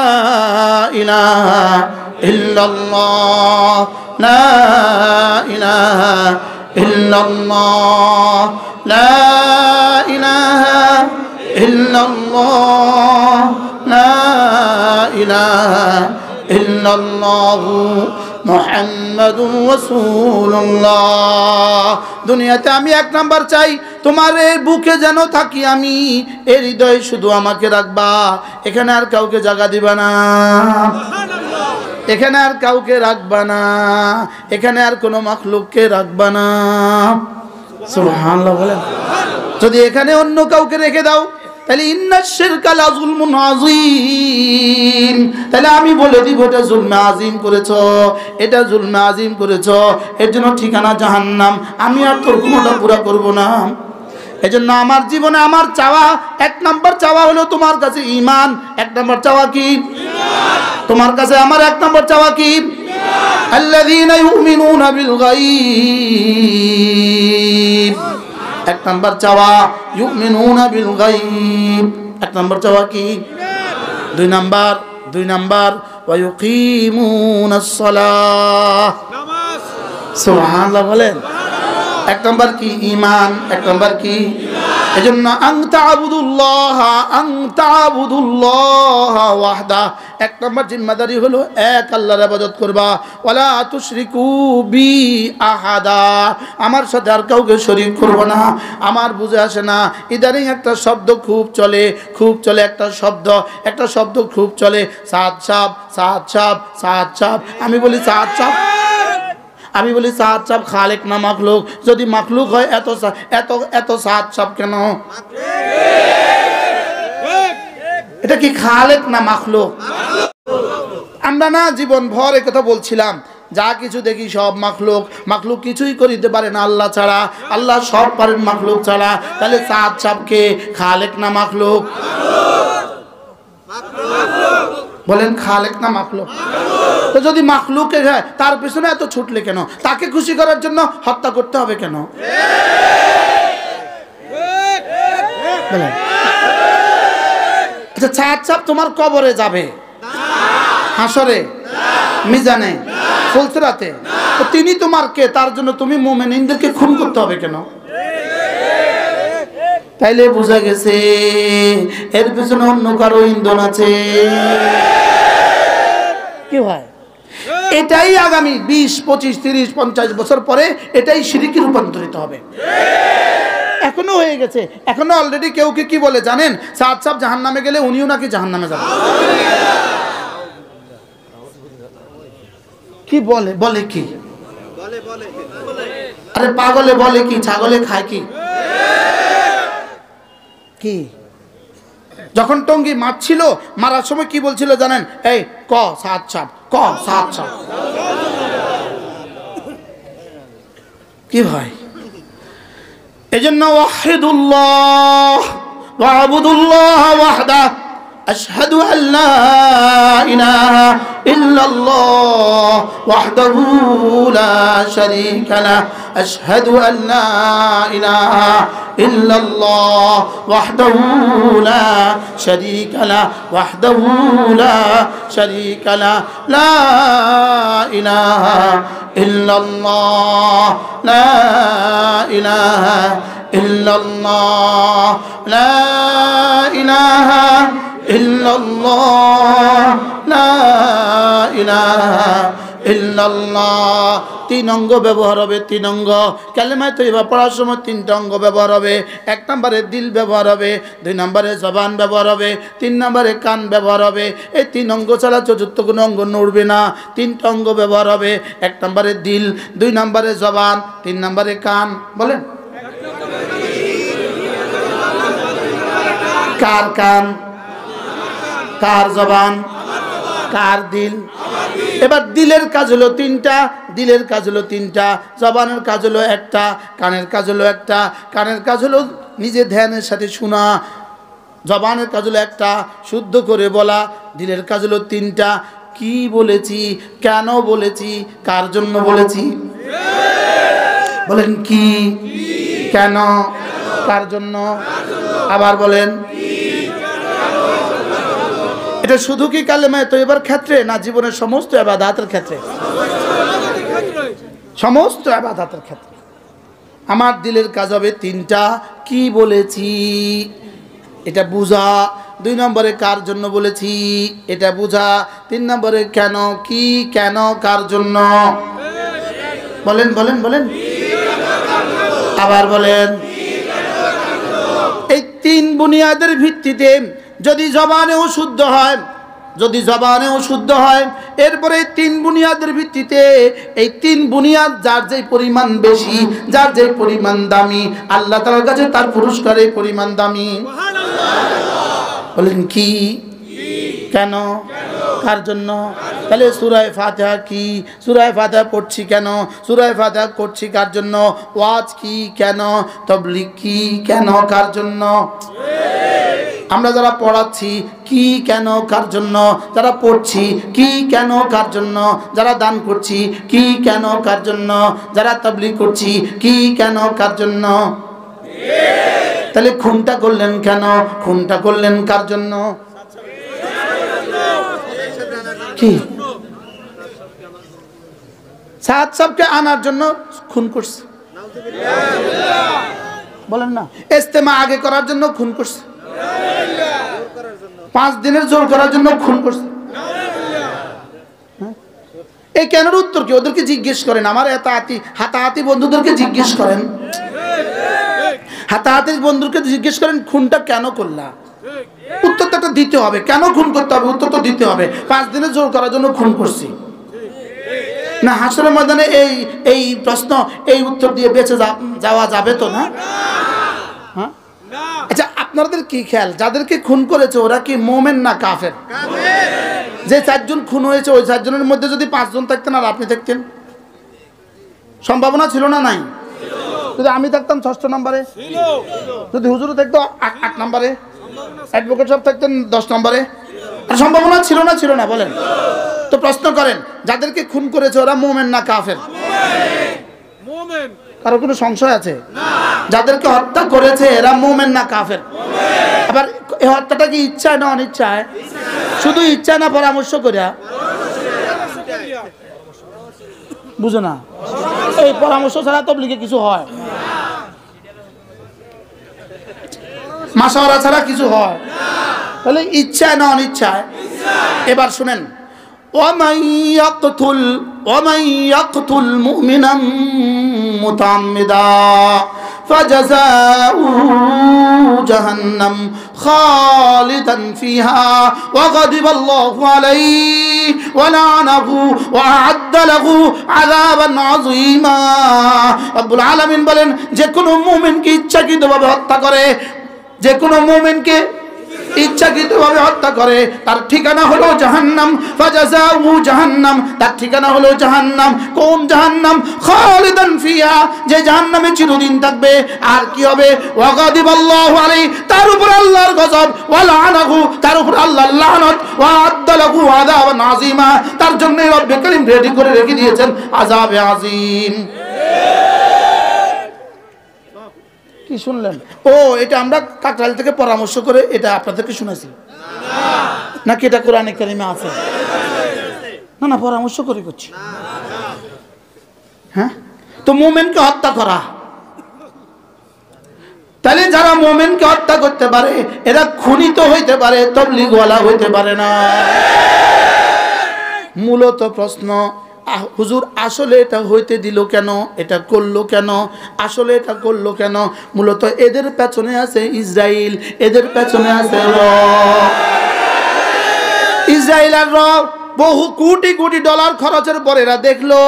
ইলাহা ইল্লাল্লাহ, লা ইলাহা ইল্লাল্লাহ, লা ইলাহা ইল্লাল্লাহ, লা ইলাহা ইল্লাল্লাহ মুহাম্মাদুর রাসূলুল্লাহ। দুনিয়াতে আমি 1 নাম্বার চাই তোমার এই বুকে যেন থাকি আমি, এই হৃদয়ে শুধু আমাকে রাখবা, এখানে আর কাউকে জায়গা দিবা না, এখানে আর কাউকে রাখবা না, এখানে আর কোনো মাখলুককে রাখবা না। সুবহানাল্লাহ বলেন। যদি এখানে অন্য কাউকে রেখে দাও তাহলে ইন্নাশ শিরকা লা যুলমুন আযীম, তাহলে আমি বলে দিব এটা জুলমে আযীম করেছো, এটা জুলমে আযীম করেছো, এর জন্য ঠিকানা জাহান্নাম। আমি আর তোর কোনটা পুরা করব না। এজন্য আমার জীবনে আমার চাওয়া 1 নাম্বার চাওয়া হলো তোমার কাছে ঈমান। 1 নাম্বার চাওয়া কি? তোমার কাছে আমার 1 নাম্বার চাওয়া কি? আল্লাযীনা ইউমিনুনা বিল গায়ব। 1 নাম্বার চাওয়া ইউমিনুনা বিল গায়ব। 1 নাম্বার চাওয়া কি? 2 নাম্বার ওয়া ইউকিমুনাস সালাহ, সুবহানাল্লাহ বলেন। 1 নাম্বার কি? ঈমান। 1 নাম্বার কি? এজন্য আনতা আবুদুল্লাহ, আনতা আবুদুল্লাহ ওয়াহদা। 1 নাম্বার জিম্মাদারি হলো এক আল্লাহর ইবাদত করবা। ওয়ালা তুশরিকু বি আহাদা, আমার সাথে আর কাউকে শরীক করব না। আমার বুঝে আসে না, ইদানিং একটা শব্দ খুব চলে, খুব চলে একটা শব্দ খুব চলে, সাত সাপ, সাত সাপ, সাত সাপ। আমি বলি সাত সাপ, আমি বলি সাদ সাহেব খালেক না মাখলুক? যদি মাখলুক হয় এত এত এত সাদ সাহেব কেন? এটা কি খালেক না মাখলুক? আমরা না জীবন ভর এই কথা বলছিলাম, যা কিছু দেখি সব মাখলুক, মাখলুক কিছুই করিতে পারে না আল্লাহ ছাড়া, আল্লাহ সব পারেন মাখলুক ছাড়া। তাহলে সাদ সাহেবকে খালেক না মাখলুক? বলেন খালেক না মাখলুক? তো যদি মাখলুকে হয় তার পিছনে এত ছুটলে কেন? তাকে খুশি করার জন্য হত্যা করতে হবে কেন? আচ্ছা সাদ সাহেব তোমার কবরে যাবে, হাসরে, মিজানে, ফুলসিরাতে, তো তিনি তোমার কে? তার জন্য তুমি মুমিনদেরকে খুন করতে হবে কেন? তাইলে বোঝা গেছে এর পিছনে অন্য কারো ইন্ধন আছে। কি হয়? এটাই আগামী 20, 25, 30, 50 বছর পরে এটাই শিরকে রূপান্তরিত হবে। এখনো হয়ে গেছে, এখনো অলরেডি কেউ কি বলে জানেন? সাদ সাহেব জাহান্নামে গেলে উনিও নাকি জাহান্নামে যাবেন। কি বলে? বলে কি? আরে পাগলে বলে কি? ছাগলে খায় কি? কি যখন টঙ্গী মারছিল, মারার সময় কি বলছিল জানেন? এই ক সাদ সাহেব, ক সাদ সাহেব। কি ভাই? এজন্য ওয়াহিদুল্লাহ ওয়াবুদুল্লাহ ওয়াহদা আশহাদু আল্লা ইলাহা ইল্লাল্লাহ ওয়াহদাহু লা শারীকা লাহু আশহাদু আল্লা ইলাহা ইল্লাল্লাহ ওয়াহদাহু লা শারীকা লাহু ওয়াহদাহু লা শারীকা লাহু লা ইলাহা ইল্লাল্লাহ লা ইলাহা ইল্লাল্লাহ লা ইলাহা ইল্লাল্লাহ লা ইলাহা ইল্লাল্লাহ। 3 অঙ্গ ব্যবহার হবে, 3 অঙ্গ। কালেমা তৈবা পড়ার সময় 3টা অঙ্গ ব্যবহার হবে। 1 নম্বরে দিল ব্যবহার হবে, 2 নম্বরে জবান ব্যবহার হবে, 3 নম্বরে কান ব্যবহার হবে। এই 3 অঙ্গ ছাড়া চতুর্থ কোনো অঙ্গ নড়বে না। 3টা অঙ্গ ব্যবহার হবে। 1 নম্বরে দিল, 2 নম্বরে জবান, 3 নম্বরে কান। বলেন কার কান, কার জবান, কার দিল? এবার দিলের কাজ হলো 3টা, দিলের কাজ হলো 3টা, জবানের কাজ হলো 1টা, কানের কাজ হলো 1টা। কানের কাজ হলো নিজে ধ্যানের সাথে শোনা, জবানের কাজ হলো 1টা, শুদ্ধ করে বলা। দিলের কাজ হলো 3টা, কি বলেছি, কেন বলেছি, কার জন্য বলেছি? বলেন কি, কেন, কার জন্য? আবার বলেন। এটা শুধু কি কালেমায়ে তয়্যিবার ক্ষেত্রে, না জীবনের সমস্ত ইবাদতের ক্ষেত্রে? সমস্ত ইবাদতের ক্ষেত্রে। আমার দিলের কাজ হবে 3টা, কি বলেছি এটা বুঝা, 2 নম্বরে কার জন্য বলেছি এটা বুঝা, 3 নম্বরে কেন, কি, কেন, কার জন্য? বলেন বলেন বলেন, আবার বলেন। এই 3 বুনিয়াদের ভিত্তিতে যদি জবানেও শুদ্ধ হয়, যদি জবানেও শুদ্ধ হয়, এরপরে 3 বুনিয়াদের ভিত্তিতে, এই 3 বুনিয়াদ যার যেই পরিমাণ বেশি, যার যেই পরিমাণ দামি, আল্লাহ তাআলার কাছে তার পুরস্কার এই পরিমাণ দামি। বলেন কি, কেন, কার জন্য? তাহলে সূরা ফাতিহা কি? সূরা ফাতিহা পড়ছি কেন? সূরা ফাতিহা করছি কার জন্য? ওয়াজ কি, কেন? তাবলীগ কি, কেন, কার জন্য? আমরা যারা পড়াচ্ছি কি, কেন, কার জন্য? যারা পড়ছি কি, কেন, কার জন্য? যারা দান করছি কি, কেন, কার জন্য? যারা তাবলীগ করছি কি, কেন, কার জন্য? তাহলে খুনটা করলেন কেন? খুনটা করলেন কার জন্য? কি সাদ সাহেবকে আনার জন্য খুন করছে? বলেন না। ইজতেমা আগে করার জন্য খুন করছে, 5 দিনের জোর করার জন্য খুন করছে। এই কেনের উত্তর কি? ওদেরকে জিজ্ঞেস করেন, আমার হাতাহাতি বন্ধুদেরকে জিজ্ঞেস করেন, হাতাহাতি বন্ধুকে জিজ্ঞেস করেন খুনটা কেন করলা? উত্তরটা তো দিতে হবে। কেন খুন করতে হবে? উত্তর তো দিতে হবে। 5 দিনের জোর করার জন্য খুন করছি। না হাসরের ময়দানে এই প্রশ্ন এই উত্তর দিয়ে বেঁচে যাওয়া যাবে তো না? হ্যাঁ, আচ্ছা আপনাদের কি খেয়াল, যাদেরকে খুন করেছে ওরা কি মোমেন না কাফের? যে 4 জন খুন হয়েছে ওই 4 জনের মধ্যে যদি 5 জন থাকতেন আর আপনি থাকতেন, সম্ভাবনা ছিল না? নাই? যদি আমি থাকতাম 6 নম্বরে, যদি হুজুর থাকতো 8 নম্বরে, অ্যাডভোকেট সাহেব থাকতেন 10 নম্বরে, আর সম্ভাবনা ছিল না? ছিল না বলেন তো? প্রশ্ন করেন, যাদেরকে খুন করেছে ওরা মোমেন না কাফের? কারো কোনো সংশয় আছে? যাদেরকে হত্যা করেছে এরা মোমেন না কাফের? আবার এই হত্যাটা কি ইচ্ছায় না অনিচ্ছায়? শুধু ইচ্ছা না পরামর্শ করিয়া? বুঝো না, এই পরামর্শ ছাড়া তাবলীগে কিছু হয়? মাশাওয়ারা ছাড়া কিছু হয়? তাহলে ইচ্ছায় না অনিচ্ছায়? এবার শুনেন, ومن يقتل مؤمنا متعمدا فجزاؤه جهنم خالدا فيها وغضب الله عليه ولعنه وأعد له عذابا عظيما। রব্বুল আলামিন বলেন, যে কোনো মুমিনকে ইচ্ছাকৃতভাবে হত্যা করে, যে কোনো মুমিনকে ইচ্ছাকৃতভাবে হত্যা করে তার ঠিকানা হলো জাহান্নাম। ফাজাযাউহু জাহান্নাম, তার ঠিকানা হলো জাহান্নাম। কোন জাহান্নাম? খালিদান ফিহা, যে জাহান্নামে চিরদিন থাকবে। আর কি হবে? ওয়া গাদিবাল্লাহু আলাইহি, তার উপর আল্লাহর গজব। ওয়া লাআনাহু, তার উপর আল্লাহর লানত। ওয়া আদ্দা লাহু আযাবান আযীমা, তার জন্য রব্বুল কারীম রেডি করে রেখে দিয়েছেন আযাবে আযীম। কি শুনলেন? ও এটা আমরা কাকরাইল থেকে পরামর্শ করে এটা আপনাদেরকে শুনেছি নাকি এটা কোরআনে কারিমে আছে? না না, পরামর্শ করে করছি। হ্যাঁ, তো মুমিনকে হত্যা করা, তাহলে যারা মুমিনকে হত্যা করতে পারে এরা খুনি তো হইতে পারে, তাবলীগওয়ালা হইতে পারে না। মূলত প্রশ্ন, হুজুর আসলে এটা হইতে দিল কেন? এটা করলো কেন? আসলে এটা করলো কেন? মূলত এদের পেছনে আছে ইসরায়েল, এদের পেছনে আছে ইসরায়েল আর বহু কোটি কোটি ডলার খরচের পর এরা দেখলো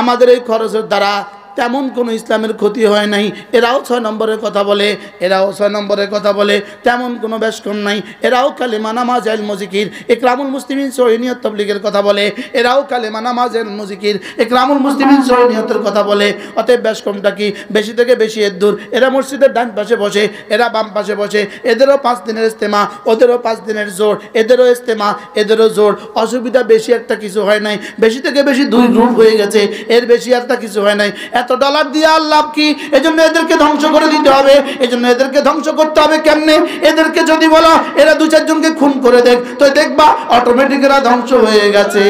আমাদের এই খরচের দ্বারা তেমন কোনো ইসলামের ক্ষতি হয় নাই। এরাও 6 নম্বরের কথা বলে, এরাও 6 নম্বরের কথা বলে, তেমন কোনো বেশকম নাই। এরাও কালেমা নামাজ ইলম জিকির ইকরামুল মুসলিমিন সহিনিয়ত তাবলীগের কথা বলে, এরাও কালেমা নামাজ ইলম জিকির ইকরামুল মুসলিমিন সহিনিয়তের কথা বলে। অতএব বেশকমটা কি? বেশি থেকে বেশি এর দূর। এরা মসজিদের ডান পাশে বসে, এরা বাম পাশে বসে, এদেরও 5 দিনের ইজতেমা, ওদেরও 5 দিনের জোর, এদেরও ইজতেমা, এদেরও জোর। অসুবিধা বেশি একটা কিছু হয় নাই, বেশি থেকে বেশি 2 গ্রুপ হয়ে গেছে, এর বেশি একটা কিছু হয় নাই। এত ডলার দিয়ে আল্লাহ কি? এজন্য এদেরকে ধ্বংস করে দিতে হবে। এজন্য এদেরকে ধ্বংস করতে হবে কেমনে? এদেরকে যদি বলো এরা 2-4 জনকে খুন করে দেখ, তো দেখবা অটোমেটিক এরা ধ্বংস হয়ে গেছে।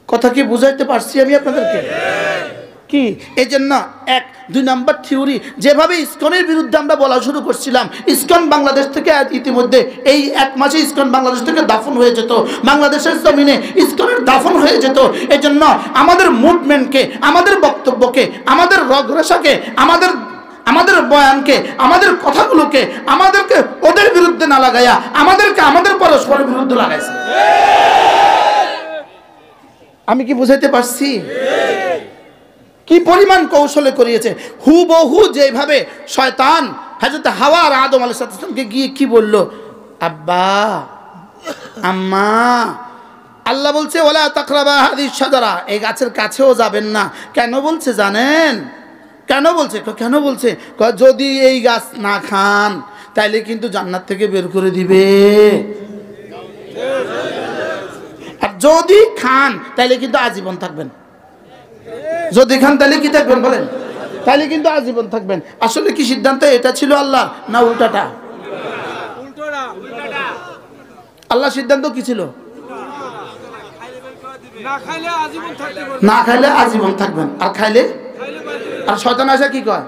কথা কি বুঝাইতে পারছি আমি আপনাদেরকে? কি এই জন্য 1-2 নাম্বার থিওরি, যেভাবে ইসকনের বিরুদ্ধে আমরা বলা শুরু করছিলাম, ইসকন বাংলাদেশ থেকে ইতিমধ্যে এই 1 মাসে ইসকন বাংলাদেশ থেকে দাফন হয়ে যেত, বাংলাদেশের জমিনে ইসকনের দাফন হয়ে যেত। এই জন্য আমাদের মুভমেন্টকে, আমাদের বক্তব্যকে, আমাদের রগরেশাকে, আমাদের বয়ানকে, আমাদের কথাগুলোকে আমাদেরকে ওদের বিরুদ্ধে না লাগাইয়া আমাদেরকে আমাদের পরস্পরের বিরুদ্ধে লাগাইছে। আমি কি বুঝাইতে পারছি? কি পরিমাণ কৌশলে করিয়েছে। হুবহু যেভাবে শয়তান হযরত হাওয়া আর আদম আলাইহিস সালামকে গিয়ে কি বলল? আব্বা, আম্মা, আল্লাহ বলছে ওয়ালা তাকরাবা হাদিস শাজারা, এই গাছের কাছেও যাবেন না। কেন বলছে জানেন? কেন বলছে? কেন বলছে? যদি এই গাছ না খান তাইলে কিন্তু জান্নাত থেকে বের করে দিবে, আর যদি খান তাইলে কিন্তু আজীবন থাকবেন। যদি খান তাহলে কি থাকবেন বলেন? তাহলে কিন্তু আজীবন থাকবেন। আসলে কি সিদ্ধান্ত এটা ছিল আল্লাহ না উল্টাটা? আল্লাহ সিদ্ধান্ত কি ছিল? না খাইলে আজীবন থাকবেন, আর খাইলে, আর শয়তান আসে কি কয়?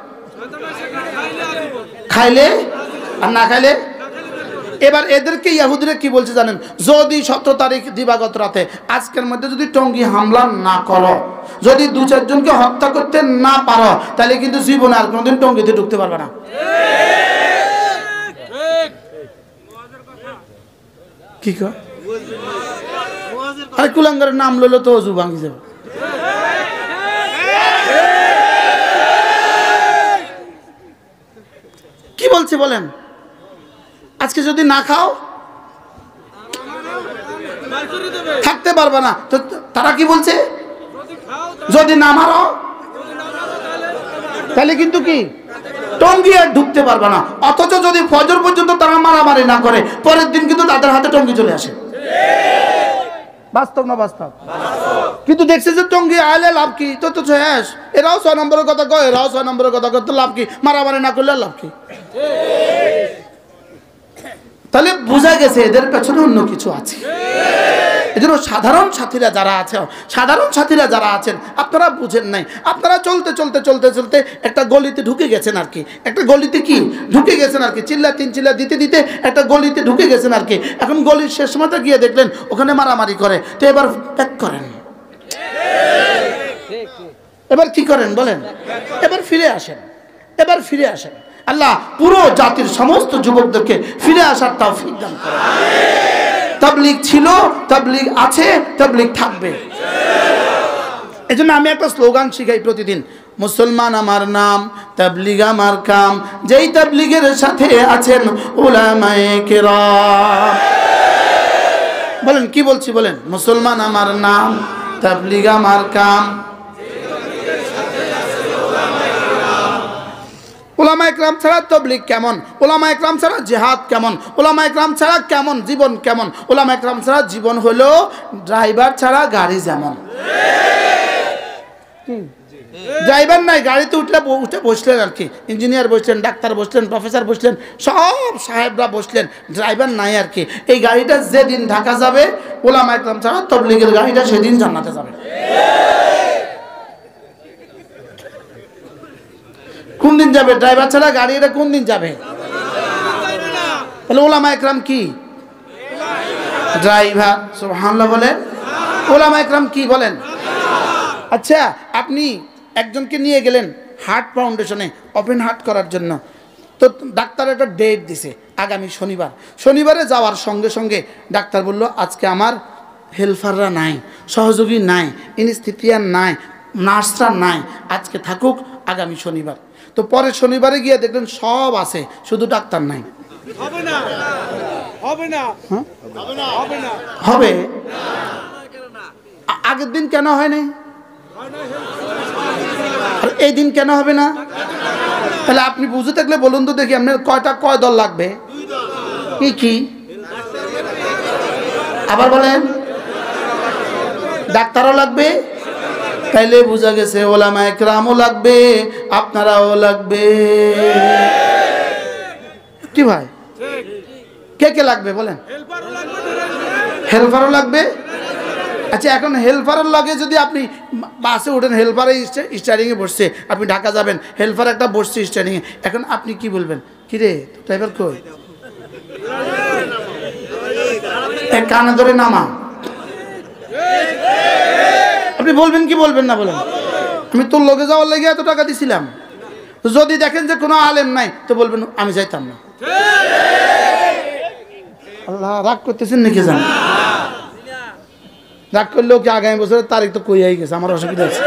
খাইলে আর না খাইলে। এবার এদেরকে ইহুদিরা কি বলছে জানেন? যদি 17 তারিখ দিবাগত রাতে আজকের মধ্যে যদি টঙ্গী হামলা না করো, যদি 2-4 জনকে হত্যা করতে না পারো, তাহলে কিন্তু জীবনে আর কোনোদিন টঙ্গীতে ঢুকতে পারবে না। কি কয়? আরে কুলাঙ্গারের নাম লইলে তো অজু ভাঙি যাবে। কি বলছে বলেন? আজকে যদি না খাও থাকতে পারবে না। তো তারা কি বলছে? যদি না মারো তাহলে কিন্তু কি টঙ্গি আর ঢুকতে পারবে না। অথচ যদি ফজর পর্যন্ত তারা মারামারি না করে, পরের দিন কিন্তু তাদের হাতে টঙ্গি চলে আসে। বাস্তব না বাস্তব? কিন্তু দেখছে যে টঙ্গি আইলে লাভ কি? তো তো শেষ। এরাও 6 নম্বরের কথা কয়, এরাও 6 নম্বরের কথা কয়, তো লাভ কি? মারামারি না করলে লাভ কি? তাহলে বোঝা গেছে এদের পেছনে অন্য কিছু আছে। এজন্য সাধারণ সাথীরা যারা আছেন আপনারা বুঝেন নাই। আপনারা চলতে চলতে চলতে চলতে একটা গলিতে ঢুকে গেছেন আর কি। একটা গলিতে কি ঢুকে গেছেন আর কি, চিল্লা তিন চিল্লা দিতে দিতে একটা গলিতে ঢুকে গেছেন আর কি। এখন গলির শেষ মাথা গিয়ে দেখলেন ওখানে মারামারি করে, তো এবার প্যাক করেন। এবার কি করেন বলেন? এবার ফিরে আসেন। আল্লাহ পুরো জাতির সমস্ত যুবকদেরকে ফিরে আসার তৌফিক দান করেন। তাবলীগ ছিল, তাবলীগ আছে, তাবলীগ থাকবে। এজন্য আমি একটা স্লোগান শিখাই প্রতিদিন, মুসলমান আমার নাম, তাবলীগ আমার কাম। যেই তাবলীগের সাথে আছেন উলামায়ে কেরাম। বলেন কি বলছি বলেন? মুসলমান আমার নাম, তাবলীগ আমার কাম। উলামায়ে কেরাম ছাড়া তাবলীগ কেমন? উলামায়ে কেরাম ছাড়া জিহাদ কেমন? উলামায়ে কেরাম ছাড়া কেমন জীবন কেমন? উলামায়ে কেরাম ছাড়া জীবন হলো ড্রাইভার ছাড়া গাড়ি যেমন। ড্রাইভার নাই, গাড়িতে উঠে বসলেন আর কি। ইঞ্জিনিয়ার বসলেন, ডাক্তার বসলেন, প্রফেসর বসলেন, সব সাহেবরা বসলেন, ড্রাইভার নাই আর কি। এই গাড়িটা যেদিন ঢাকা যাবে, উলামায়ে কেরাম ছাড়া তাবলীগের গাড়িটা সেদিন জান্নাতে যাবে। কোন দিন যাবে? ড্রাইভার ছাড়া গাড়ি এটা কোন দিন যাবে? তাহলে উলামায়ে কেরাম কি? ড্রাইভার। সুবহানাল্লাহ বলেন। উলামায়ে কেরাম কি বলেন? আচ্ছা, আপনি একজনকে নিয়ে গেলেন হার্ট ফাউন্ডেশনে ওপেন হার্ট করার জন্য, তো ডাক্তার একটা ডেট দিছে আগামী শনিবারে যাওয়ার সঙ্গে সঙ্গে ডাক্তার বলল আজকে আমার হেল্পাররা নাই, সহযোগী নাই, ইনস্টিটিউশন নাই, নার্সরা নাই, আজকে থাকুক, আগামী শনিবার। তো পরে শনিবারে গিয়ে দেখলেন সব আছে, শুধু ডাক্তার নাই। হবে আগের দিন কেন হয় নাই? এই দিন কেন হবে না? তাহলে আপনি বুঝে থাকলে বলুন তো দেখি, আপনার কয় দল লাগবে? কি আবার বলেন? ডাক্তারও লাগবে। তাইলে বোঝা গেছে উলামায়ে কেরামও লাগবে, আপনারাও লাগবে। কি ভাই, কে লাগবে বলেন? হেল্পারও লাগবে। আচ্ছা, এখন হেল্পারের লাগে যদি আপনি বাসে ওঠেন, হেল্পারে স্টিয়ারিংয়ে বসছে, আপনি ঢাকা যাবেন, হেল্পার একটা বসছে স্টিয়ারিংয়ে, এখন আপনি কি বলবেন? কিরে ড্রাইভার কই? এক কানে ধরে নামা। আপনি বলবেন কি বলবেন না বলেন? আমি তোর লগে যাওয়ার লেগে এত টাকা দিছিলাম। যদি দেখেন যে কোনো আলেম নাই, তো বলবেন আমি যাইতাম না। আল্লাহ রাগ করতেছেন নাকি? জান রাগ করলেও কি আগামী বছরের তারিখ তো কইয়াই গেছে, আমার অসুবিধা আছে।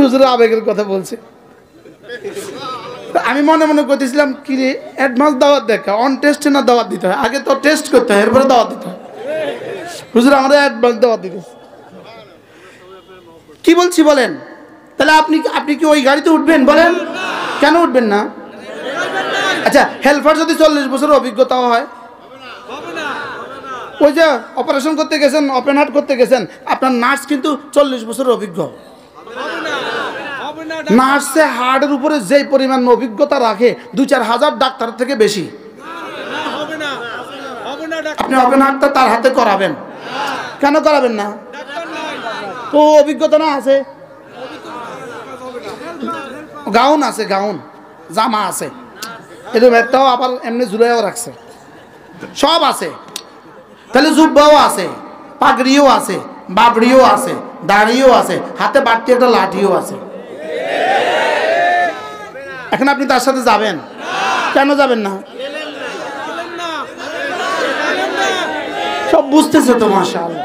হুজুরে আবেগের কথা বলছে। আমি মনে মনে করতেছিলাম কি রে, অ্যাডভান্স দাওয়াত দেখা, অন টেস্টে না দাওয়াত দিতে হয়, আগে তো টেস্ট করতে হয়, এরপরে দাওয়াত দিতে হয়। হুজুর আমাদের অ্যাডভান্স দাওয়াত দিতে। কি বলছি বলেন? তাহলে আপনি কি ওই গাড়িতে উঠবেন বলেন? কেন উঠবেন না? আচ্ছা, হেল্পার যদি 40 বছরের অভিজ্ঞতাও হয়, ওই যে অপারেশন করতে গেছেন, ওপেন হার্ট করতে গেছেন, আপনার নার্স কিন্তু 40 বছরের অভিজ্ঞ। নার্সে হার্টের উপরে যে পরিমাণ অভিজ্ঞতা রাখে 2-4 হাজার ডাক্তার থেকে বেশি। আপনি ওপেন হার্টটা তার হাতে করাবেন? কেন করাবেন না? তো অভিজ্ঞতা না আছে, গাউন আছে, গাউন জামা আছে, এরকম একটাও আবার এমনি ঝুলাইও রাখছে, সব আছে। তাহলে জুব্বাও আছে, পাগড়িও আছে, বাবড়িও আছে, দাড়িও আছে, হাতে বাড়তি একটা লাঠিও আছে। এখন আপনি তার সাথে যাবেন? কেন যাবেন না? সব বুঝতেছে তো মাশাআল্লাহ।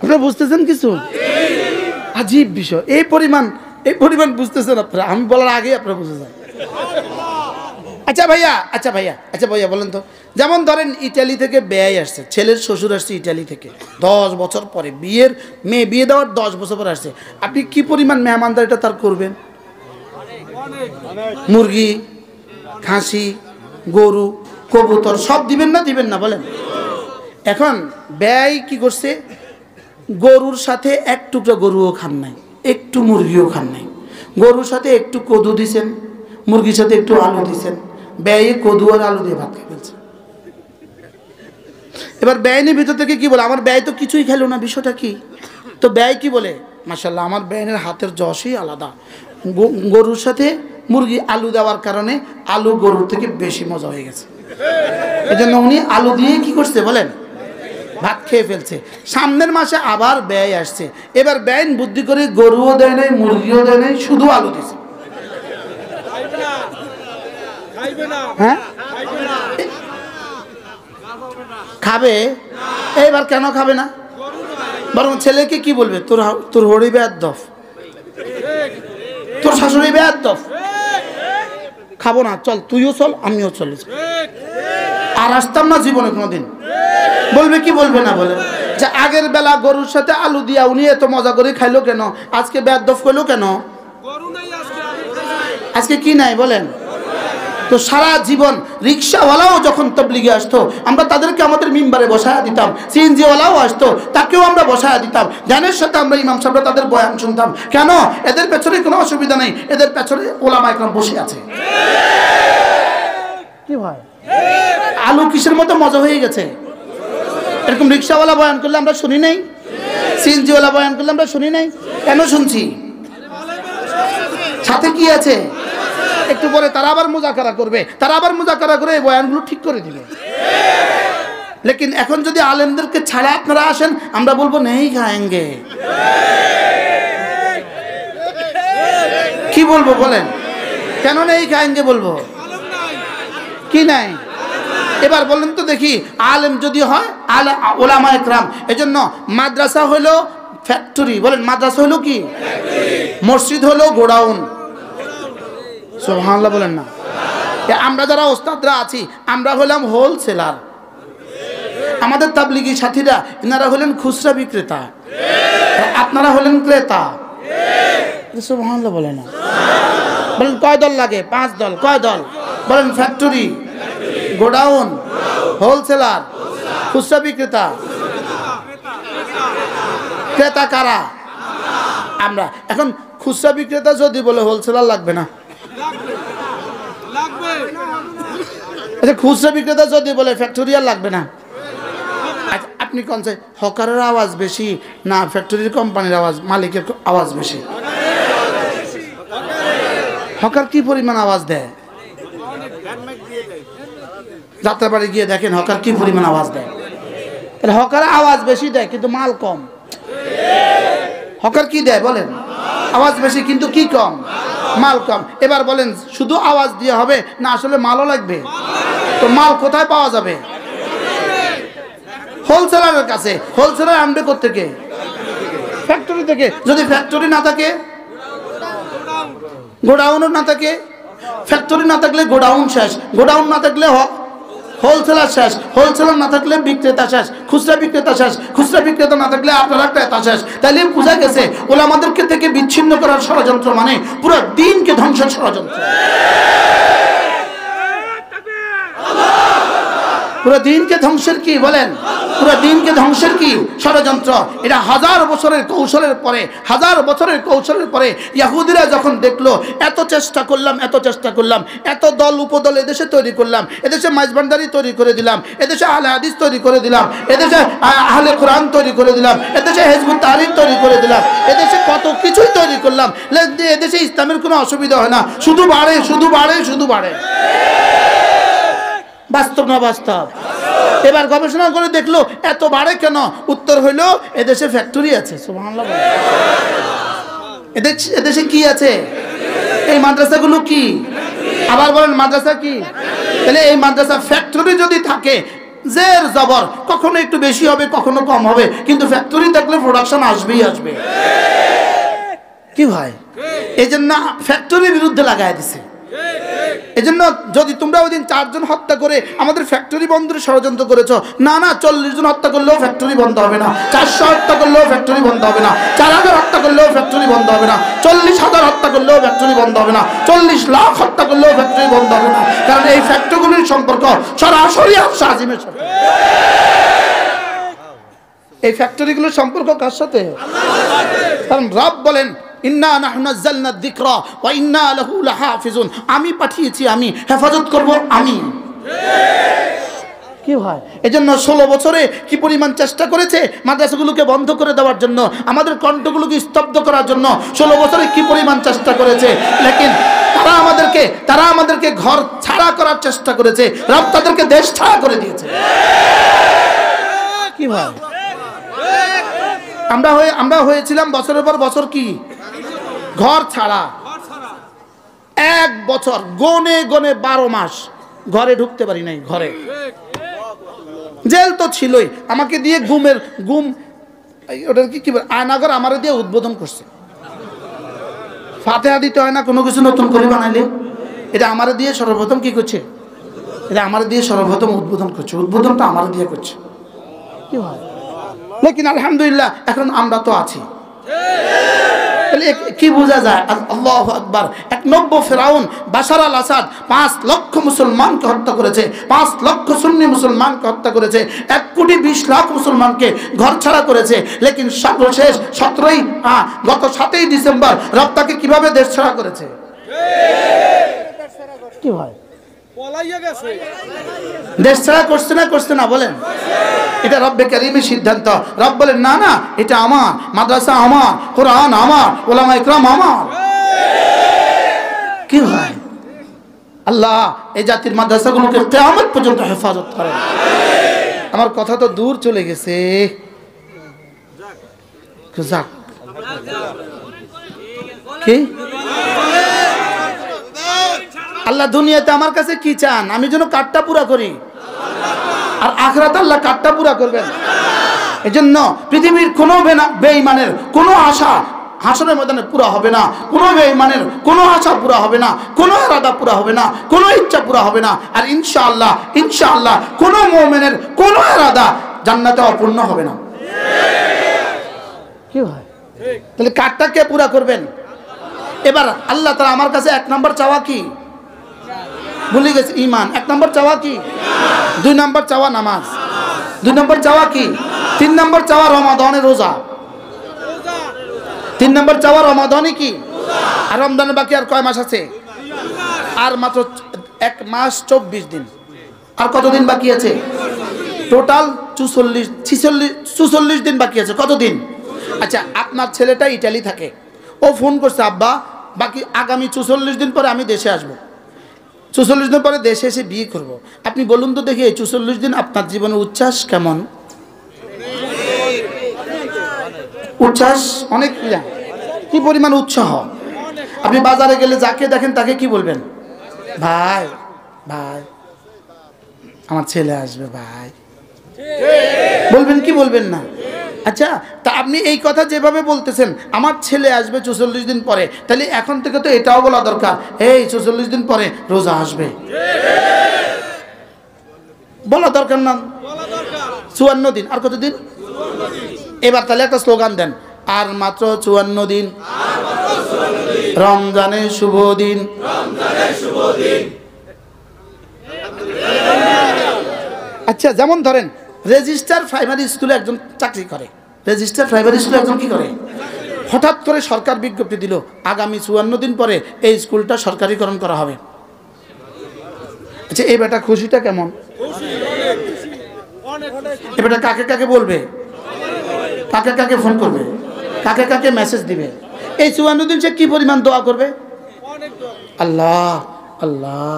আপনারা বুঝতেছেন কিছু? আজীব বিষয়। এই পরিমাণ বুঝতেছেন আপনারা, আমি বলার আগে আপনারা বুঝে যান। আচ্ছা ভাইয়া বলেন তো, যেমন ধরেন ইটালি থেকে বেয়াই আসছে, ছেলের শ্বশুর আসছে ইটালি থেকে 10 বছর পরে, মেয়ে বিয়ে দেওয়ার 10 বছর পরে আসছে, আপনি কি পরিমাণ মেহমানদারিটা তার করবেন? মুরগি, খাসি, গরু, কবুতর সব দিবেন না বলেন? এখন ব্যয় কি করছে, গরুর সাথে এক টুকরা গরুও খান নাই, একটু মুরগিও খান নাই। গরুর সাথে একটু কদু দিছেন, মুরগির সাথে একটু আলু দিছেন, ব্যয়ে কদু আর আলু দিয়ে ভাত খেয়ে ফেলছে। এবার ব্যয়নের ভিতর থেকে কি বলে, আমার ব্যয় তো কিছুই খেলো না, বিষয়টা কি? তো ব্যয় কি বলে, মাশাআল্লাহ আমার ব্যয়ের হাতের যশই আলাদা। গরুর সাথে মুরগি আলু দেওয়ার কারণে আলু গরুর থেকে বেশি মজা হয়ে গেছে, এজন্য উনি আলু দিয়ে কি করছে বলেন, ভাত খেয়ে ফেলছে। সামনের মাসে আবার ব্যয় আসছে, এবার ব্যয় বুদ্ধি করে গরুও দেয় নাই, মুরগিও দেয় নাই, শুধু আলু দিছে। হ্যাঁ খাবে, এইবার কেন খাবে না? বরং ছেলেকে কি বলবে, তোর হরি বেয়াদ্দফ, তোর শাশুড়ি বেয়াদ্দফ, খাবো না, চল তুইও চল আমিও চলে যাই, আর আসতাম না জীবনে কোনোদিন। বলবে কি বলবে না বলে, যে আগের বেলা গরুর সাথে আলু দিয়া উনি এত মজা করে খাইলো কেন, আজকে বেয়াদ্দফ করলো কেন? আজকে কি নাই বলেন? তো সারা জীবন রিক্সাওয়ালাও যখন তবলিগে আসতো, আমরা তাদেরকে আমাদের মিম্বারে বসায়া দিতাম, সিএনজিওয়ালাও আসতো, তাকেও আমরা বসায়া দিতাম, ধ্যানের সাথে আমরা ইমাম সাহেবরা তাদের বয়ান শুনতাম। কেন? এদের পেছনে কোনো অসুবিধা নেই, এদের পেছনে ওলামা একরাম বসে আছে। কি ভাই, আলু কিসের মতো মজা হয়ে গেছে? এরকম রিক্সাওয়ালা বয়ান করলে আমরা শুনি নাই, সিএনজিওয়ালা বয়ান করলে আমরা শুনি নাই, কেন শুনছি? সাথে কি আছে? একটু পরে তারা আবার মুজাকারা করবে, করে এই বয়ানগুলো ঠিক করে দিবে। লেকিন এখন যদি আলেমদেরকে ছাড়া আপনারা আসেন, আমরা বলবো নেই খায়েঙ্গে। কি বলবো বলেন? কেন নেই খায়েঙ্গে বলবো? কি নাই? এবার বলেন তো দেখি, আলেম যদি হয় ওলামা একরাম, এজন্য মাদ্রাসা হলো ফ্যাক্টরি, বলেন মাদ্রাসা হলো কি? মসজিদ হলো গোডাউন। সুবহানাল্লাহ বলেন না? আমরা যারা ওস্তাদরা আছি, আমরা হলাম হোলসেলার, আমাদের তাবলিগি সাথীরা এনারা হলেন খুচরা বিক্রেতা, আপনারা হলেন ক্রেতা। সুবহানাল্লাহ বলেন না? বলেন কয় দল লাগে? 5 দল। কয় দল বলেন? ফ্যাক্টরি, গোডাউন, হোলসেলার, খুচরা বিক্রেতা। ক্রেতা কারা? আমরা। এখন খুচরা বিক্রেতা যদি বলে হোলসেলার লাগবে না, আচ্ছা খুচরা বিক্রেতা যদি বলে ফ্যাক্টরিয়াল লাগবে না, আপনি কোন চাই? হকারের আওয়াজ বেশি না ফ্যাক্টরির কোম্পানির আওয়াজ, মালিকের আওয়াজ বেশি? হকার কি পরিমাণ আওয়াজ দেয়, যাত্রাবাড়ি গিয়ে দেখেন হকার কি পরিমাণ আওয়াজ দেয়। হকার আওয়াজ বেশি দেয় কিন্তু মাল কম। হকার কি দেয় বলেন? আওয়াজ বেশি কিন্তু কি কম? মাল কম। এবার বলেন শুধু আওয়াজ দিয়ে হবে না, আসলে মালও লাগবে? তো মাল কোথায় পাওয়া যাবে? হোলসেলারের কাছে। হোলসেলার আনবে কোত্থেকে? ফ্যাক্টরি থেকে। যদি ফ্যাক্টরি না থাকে, গোডাউনও না থাকে, ফ্যাক্টরি না থাকলে গোডাউন শেষ, গোডাউন না থাকলে হোলসেলার শেষ, হোলসেলার না থাকলে বিক্রেতা শেষ, খুচরা বিক্রেতা শেষ, খুচরা বিক্রেতা না থাকলে আপনারা ক্রেতা শেষ। তাইলে বোঝা গেছে ওলামাদেরকে থেকে বিচ্ছিন্ন করার ষড়যন্ত্র মানে পুরো দিনকে ধ্বংসের ষড়যন্ত্র। পুরো দিনকে ধ্বংসের কি বলেন? পুরো দিনকে ধ্বংসের কি ষড়যন্ত্র? এটা 1000 বছরের কৌশলের পরে, 1000 বছরের কৌশলের পরে ইহুদিরা যখন দেখলো এত চেষ্টা করলাম, এত দল উপদল এদেশে তৈরি করলাম, এদেশে মাইজভান্ডারি তৈরি করে দিলাম, এদেশে আহলে হাদিস তৈরি করে দিলাম, এদেশে আহলে কোরআন তৈরি করে দিলাম, এদেশে হিজবুত তাহরির তৈরি করে দিলাম, এদেশে কত কিছুই তৈরি করলাম, এদেশে ইসলামের কোনো অসুবিধা হয় না, শুধু বাড়ে, শুধু বাড়ে, শুধু বাড়ে। বাস্তব না বাস্তব? এবার গবেষণা করে দেখলো এত বাড়ে কেন? উত্তর হইল এদেশে ফ্যাক্টরি আছে। সুবহানাল্লাহ। এদেশে কি আছে? এই মাদ্রাসাগুলো কি? আবার বলেন মাদ্রাসা কি? তাহলে এই মাদ্রাসা ফ্যাক্টরি যদি থাকে, জের জবর, কখনো একটু বেশি হবে, কখনো কম হবে, কিন্তু ফ্যাক্টরি থাকলে প্রোডাকশন আসবেই আসবে। কি ভাই? এই জন্য ফ্যাক্টরির বিরুদ্ধে লাগাই দিছে। এই জন্য যদি তোমরা ওই দিন 4 জন হত্যা করে আমাদের ফ্যাক্টরি বন্ধের ষড়যন্ত্র করেছো, না না 40 জন হত্যা করলেও ফ্যাক্টরি বন্ধ হবে না, 400 হত্যা করলেও ফ্যাক্টরি বন্ধ হবে না, 4000 হত্যা করলেও ফ্যাক্টরি বন্ধ হবে না, 40,000 হত্যা করলেও ফ্যাক্টরি বন্ধ হবে না, 40 লাখ হত্যা করলেও ফ্যাক্টরি বন্ধ হবে না। কারণ এই ফ্যাক্টরিগুলির সম্পর্ক সরাসরি আরশে আজিমের সাথে। এই ফ্যাক্টরিগুলোর সম্পর্ক কার সাথে? কারণ রব বলেন ইন্না নাহনু নাযালনা যিকরা ওয়া ইন্না লাহু লাহাফিজুন, আমি পাঠিয়েছি, আমি হেফাজত করব আমি। কি হয়? এজন্য 16 বছরে কি পরিমাণ চেষ্টা করেছে মাদ্রাসাগুলোকে বন্ধ করে দেওয়ার জন্য, আমাদের কণ্ঠগুলোকে স্তব্ধ করার জন্য 16 বছরে কি পরিমাণ চেষ্টা করেছে। লেকিন তারা আমাদেরকে ঘর ছাড়া করার চেষ্টা করেছে, রব তাদেরকে দেশ ছাড়া করে দিয়েছে। কি ভাই? আমরা হয়েছিলাম বছরের পর বছর কি ঘর ছাড়া। 1 বছর গনে 12 মাস ঘরে ঢুকতে পারি নাই। ঘরে জেল তো ছিলই, আমাকে দিয়ে গুম ওটার কি বলে আয়নাঘর আমারে দিয়ে উদ্বোধন করছে। ফাতিহা দিতে হয় না কোনো কিছু নতুন করে বানাইলে, এটা আমারে দিয়ে সর্বপ্রথম কি করছে? এটা আমারে দিয়ে সর্বপ্রথম উদ্বোধন করছে। উদ্বোধনটা আমারে দিয়ে করছে। কি হয়? লেকিন আলহামদুলিল্লাহ এখন আমরা তো আছি। তাহলে কি বোঝা যায়? আল্লাহু আকবার। 1 নম্বর ফেরাউন বাশার আল আসাদ 5 লক্ষ মুসলমানকে হত্যা করেছে, 5 লক্ষ সুন্নি মুসলমানকে হত্যা করেছে, 1,20,00,000 মুসলমানকে ঘরছাড়া করেছে। লেকিন সর্বশেষ গত 7ই ডিসেম্বর রব তাকে কিভাবে দেশ ছাড়া করেছে? কি হয়? দেশ ছাড়া করছে না বলেন? এটা রব্বে কারীমের সিদ্ধান্ত। রব বলেন না না, এটা আমার মাদ্রাসা, আমার কোরআন, আমার উলামা ইকরাম, আমার। কি হয়? আল্লাহ এই জাতির মাদ্রাসাগুলোকে কিয়ামত পর্যন্ত হেফাজত করেন। আমার কথা তো দূর চলে গেছে। যাক, কি আল্লাহ দুনিয়াতে আমার কাছে কি চান? আমি যেন কাঠটা পুরা করি, আর আখিরাতে আল্লাহ কাঠটা পুরা করবেন। এজন্য পৃথিবীর কোনো বেঈমানের কোনো আশা হাসরের ময়দানে পুরা হবে না, কোনো বেঈমানের কোনো আশা পুরা হবে না, কোনো ইরাদা পুরা হবে না, কোনো ইচ্ছা পুরা হবে না। আর ইনশাআল্লাহ কোনো মুমিনের কোনো ইরাদা জান্নাতে অপূর্ণ হবে না। কি হয়? তাহলে কাঠটা কে পুরা করবেন? এবার আল্লাহ তাআলা আমার কাছে 1 নম্বর চাওয়া কি? ভুলে গেছি, ঈমান। 1 নম্বর চাওয়া কি? 2 নম্বর চাওয়া নামাজ। 2 নম্বর চাওয়া কি? 3 নম্বর চাওয়া রমাদানের রোজা। 3 নম্বর চাওয়া রমাদানে কি? আর রমজানের বাকি আর কয় মাস আছে? আর মাত্র 1 মাস 24 দিন। আর কত দিন বাকি আছে? টোটাল 44 দিন বাকি আছে। কত দিন? আচ্ছা, আপনার ছেলেটা ইটালি থাকে, ও ফোন করছে, আব্বা বাকি আগামী 44 দিন পরে আমি দেশে আসবো, 44 দিন পরে দেশে এসে বিয়ে করব। আপনি বলুন তো দেখি, এই 44 দিন আপনার জীবনের উচ্ছ্বাস কেমন? উচ্ছ্বাস অনেক, কি পরিমাণ উৎসাহ। আপনি বাজারে গেলে যাকে দেখেন তাকে কি বলবেন? ভাই ভাই আমার ছেলে আসবে ভাই, বলবেন কি বলবেন না? আচ্ছা, তা আপনি এই কথা যেভাবে বলতেছেন আমার ছেলে আসবে 44 দিন পরে, তাহলে এখন থেকে তো এটাও বলা দরকার, এই 44 দিন পরে রোজা আসবে, বলা দরকার না? 54 দিন। আর কত দিন? এবার তাহলে একটা স্লোগান দেন, আর মাত্র 54 দিন, রমজানের শুভ দিন। আচ্ছা, যেমন ধরেন রেজিস্টার প্রাইমারি স্কুলে একজন চাকরি করে, রেজিস্টার প্রাইমারি স্কুলে একজন কি করে, হঠাৎ করে সরকার বিজ্ঞপ্তি দিল আগামী 54 দিন পরে এই স্কুলটা সরকারিকরণ করা হবে। আচ্ছা, এই বেটা খুশিটা কেমন? এই বেটা কাকে কাকে বলবে, কাকে কাকে ফোন করবে, কাকে কাকে মেসেজ দিবে? এই 54 দিন সে কি পরিমাণ দোয়া করবে? আল্লাহ আল্লাহ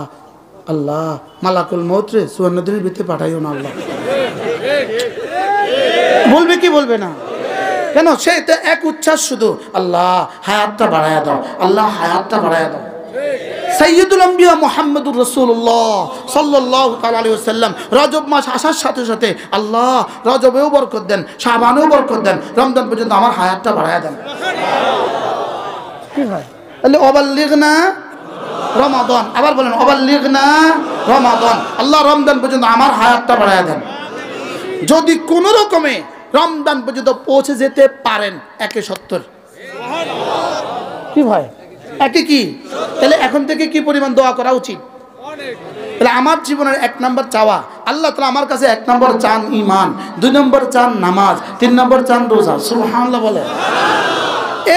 আল্লাহ, মালাকুল মউত রে 54 দিনের ভিতরে পাঠাইও না আল্লাহ, বলবে কি বলবে না? কেন? সে এক উচ্ছ্বাস শুধু, আল্লাহ হায়াতটা বাড়ায়া দাও, আল্লাহ হায়াতটা বাড়ায়া দাও। সাইয়্যিদুল আম্বিয়া মুহাম্মদুর রাসূলুল্লাহ সাল্লাল্লাহু তাআলা আলাইহি ওয়াসাল্লাম রজব মাস আসার সাথে সাথে আল্লাহ রজবেও বরকত দেন, শাবানেও বরকত দেন, রমজান পর্যন্ত আমার হায়াতটা বাড়ায়া দেন। কি হয় তাহলে অবাল্লিগনা রমাদান, আবার বলেন অবাল্লিগনা রমাদান, আল্লাহ রমজান পর্যন্ত আমার হায়াতটা বাড়ায়া দেন। যদি কোনো রকমে রমজান পর্যন্ত পৌঁছে যেতে পারেন, একে 70। কি ভাই একে কি? তাহলে এখন থেকে কি পরিমাণ দোয়া করা উচিত? তাহলে আমার জীবনের 1 নম্বর চাওয়া, আল্লাহ তাআলা আমার কাছে 1 নম্বর চান ঈমান, 2 নম্বর চান নামাজ, 3 নম্বর চান রোজা। সুবহানাল্লাহ বলে।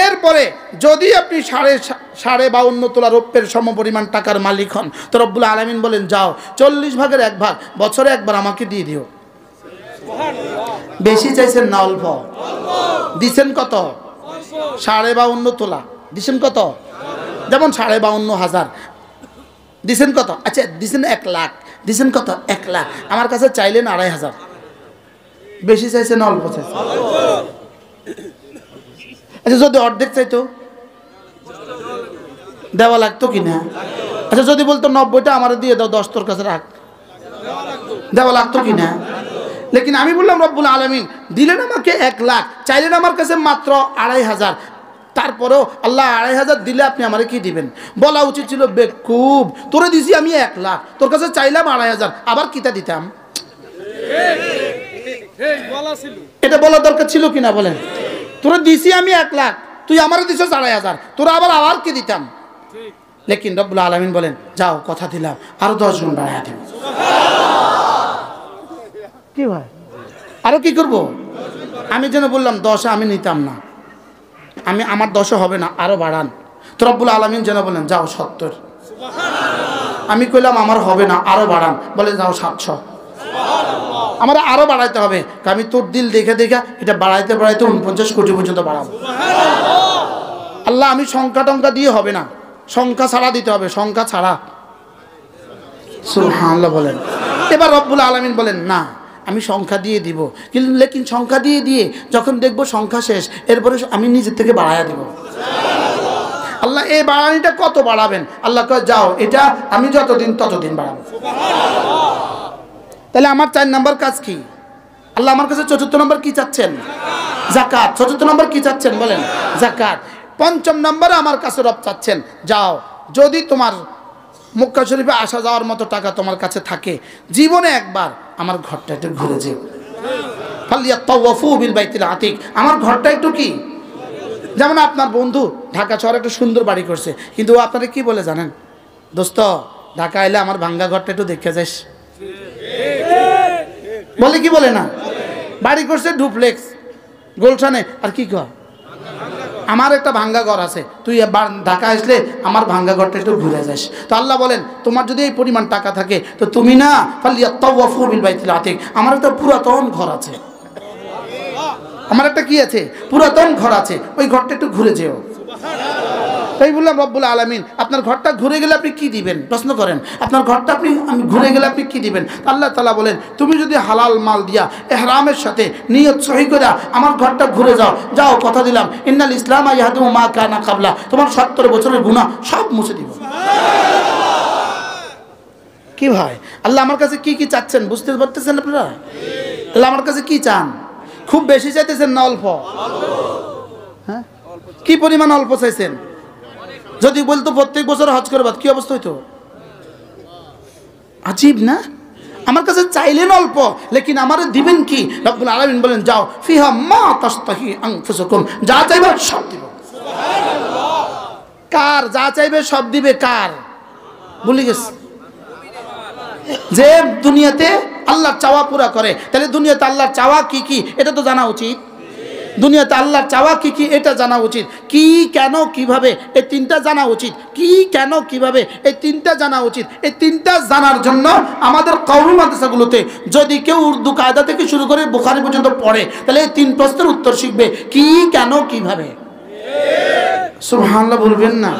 এরপরে যদি আপনি 52.5 তোলা রৌপ্যের সমপরিমাণ টাকার মালিক হন, তো রব্বুল আলামিন বলেন যাও 40 ভাগের 1 ভাগ বছরে একবার আমাকে দিয়ে দিও। বেশি চাইছেন না অল্প? দিছেন কত? 52.5 তোলা দিছেন কত? যেমন 52,500 দিছেন কত? আচ্ছা দিছেন 1 লাখ, দিছেন কত? 1 লাখ। আমার কাছে চাইলেন 2,500। বেশি চাইছেন না অল্প চাইছেন? আচ্ছা যদি অর্ধেক চাইতো দেওয়া লাগতো কিনা? আচ্ছা যদি বলতো 90টা আমার দিয়ে দাও, 10 তোর কাছে রাখ, দেওয়া লাগতো কিনা? লেকিন আমি বললাম রব্বুল আলামিন দিলেন আমাকে 1 লাখ, চাইলেন আমার কাছে মাত্র 2,500, তারপরেও আল্লাহ 2,500 দিলে আপনি আমারে কি দিবেন? বলা উচিত ছিল বেকুব, তোরে দিছি আমি 1 লাখ, তোর কাছে চাইলাম 2,500, আবার কিটা দিতাম? এটা বলা দরকার ছিল কিনা বলেন? তোরে দিছি আমি 1 লাখ, তুই আমারে দিছিস 2,500, তোরা আবার কি দিতাম? লেকিন রব্বুল আলামিন বলেন যাও কথা দিলাম আরো 10 গুণ বাড়ায়া দিব। কি ভাই আরো কি করব? আমি যেন বললাম 10 আমি নিতাম না, আমার 10 হবে না, আরো বাড়ান। তো রব্বুল আলামিন যেন বলেন যাও 70। আমি কইলাম আমার হবে না, আরো বাড়ান, বলে যাও 700। আমার আরো বাড়াইতে হবে, আমি তোর দিল দেখে দেখে এটা বাড়াইতে বাড়াইতে 49 কোটি পর্যন্ত বাড়াবো। আল্লাহ আমি সংখ্যা টংখ্যা দিয়ে হবে না, সংখ্যা ছাড়া দিতে হবে, সংখ্যা ছাড়া। সুবহানাল্লাহ বলেন। এবার রব্বুল আলামিন বলেন না আমি সংখ্যা দিয়ে দিব, কিন্তু লেকিন সংখ্যা দিয়ে দিয়ে যখন দেখবো সংখ্যা শেষ, এরপরে আমি নিজের থেকে বাড়াইয়া দিব। আল্লাহ এই বাড়ানিটা কত বাড়াবেন? আল্লাহ কয় যাও এটা আমি যতদিন ততদিন বাড়াবো। তাহলে আমার 4 নম্বর কাজ কি? আল্লাহ আমার কাছে 4র্থ নম্বর কি চাচ্ছেন? যাকাত। 4র্থ নম্বর কি চাচ্ছেন বলেন? যাকাত। 5ম নম্বরে আমার কাছে রব চাচ্ছেন যাও যদি তোমার মক্কা শরীফে আসা যাওয়ার মতো টাকা তোমার কাছে থাকে, জীবনে একবার আমার ঘরটা একটু ঘুরে যেও। ফালিয়াতাওয়াফু বিল বাইতিল আতিক, আমার ঘরটা একটু কি, যেমন আপনার বন্ধু ঢাকা শহরে একটা সুন্দর বাড়ি করছে, কিন্তু ও আপনারা কি বলে জানেন? দোস্ত ঢাকা এলে আমার ভাঙ্গা ঘরটা একটু দেখে যাস, বলে কি বলে না? বাড়ি করছে ডুপ্লেক্স গোলশানে, আর কি কয় আমার একটা ভাঙ্গা ঘর আছে, তুই ঢাকা আসলে আমার ভাঙ্গা ঘরটা একটু ঘুরে যাস। তো আল্লাহ বলেন তোমার যদি এই পরিমাণ টাকা থাকে তো তুমি না ফালিয়াতাওয়াফু বিল বাইতিল আতিক, আমার একটা পুরাতন ঘর আছে, আমার একটা কি আছে? পুরাতন ঘর আছে, ওই ঘরটা একটু ঘুরে যেও। তাই বললাম রব্বুল আলামিন আপনার ঘরটা ঘুরে গেলে আপনি কি দিবেন? প্রশ্ন করেন আপনার ঘরটা আমি ঘুরে গেলে আপনি কি দিবেন? আল্লাহ তাআলা বলেন তুমি যদি হালাল মাল দিয়া ইহরামের সাথে নিয়ত সহি করে আমার ঘরটা ঘুরে যাও, যাও কথা দিলাম ইন্নাল ইসলামা ইয়াহদু মা কানা ক্বাবলা, তোমার 70 বছরের গুনাহ সব মুছে দিব। কি ভাই আল্লাহ আমার কাছে কি কি চাচ্ছেন বুঝতে পারতেছেন আপনারা? আল্লাহ আমার কাছে কি চান? খুব বেশি চাইতেছেন না অল্প? হ্যাঁ কি পরিমাণ অল্প চাইছেন? যদি বলতো প্রত্যেক বছর হজ করবা কি অবস্থা হইতো? আজীব না? আমার কাছে চাইলেন অল্প, লেকিন আমারে দিবেন কি? রব্বুল আলামিন বলেন যাও ফিহা মা তাশতাহি আনফুসুকুম, যা চাইবে সব দিব। সুবহানাল্লাহ। কার যা চাইবে সব দিবে? কার? ভুলে গেছে যে দুনিয়াতে আল্লাহর চাওয়া পুরা করে, তাহলে দুনিয়াতে আল্লাহর চাওয়া কি কি এটা তো জানা উচিত। দুনিয়াতে আল্লাহর চাওয়া কি কি এটা জানা উচিত। কি কেন কিভাবে এই 3টা জানা উচিত। কি কেন কিভাবে এই 3টা জানা উচিত। এই 3টা জানার জন্য আমাদের কওমি মাদ্রাসাগুলোতে যদি কেউ উর্দু কায়দা থেকে শুরু করে বুখারী পর্যন্ত পড়ে, তাহলে এই 3 প্রশ্নের উত্তর শিখবে কি কেন কিভাবে। সুবহানাল্লাহ বলবেন না?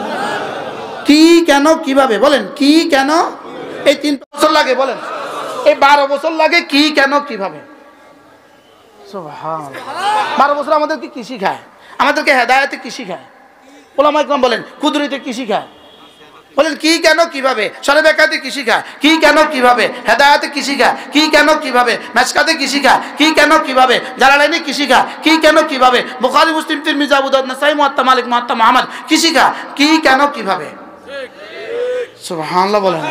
কি কেন কিভাবে বলেন? কি কেন এই 3 বছর লাগে বলেন? এই 12 বছর লাগে কি কেন কিভাবে। 12 বছর আমাদেরকে কি শিখায়? আমাদেরকে হেদায়েতে কি শিখায়? উলামা ইকরাম বলেন কুদরতে কি শিখায়? বলেন কি কেন কিভাবে? সরে বেকাতে কি শিখায়? কি কেন কিভাবে? হেদায়াতে কি শিখায়? কি কেন কিভাবে? মেশকাতে কি শিখায়? কি কেন কিভাবে? জালালাইনে কি শিখায়? কি কেন কিভাবে? বুখারী, মুসলিম, তিরমিজি, আবু দাউদ, নাসাঈ, মুয়াত্তা মালিক, মুয়াত্তা মুহাম্মদ কি শিখায়? কি কেন কিভাবে? সুবহানাল্লাহ বলেন।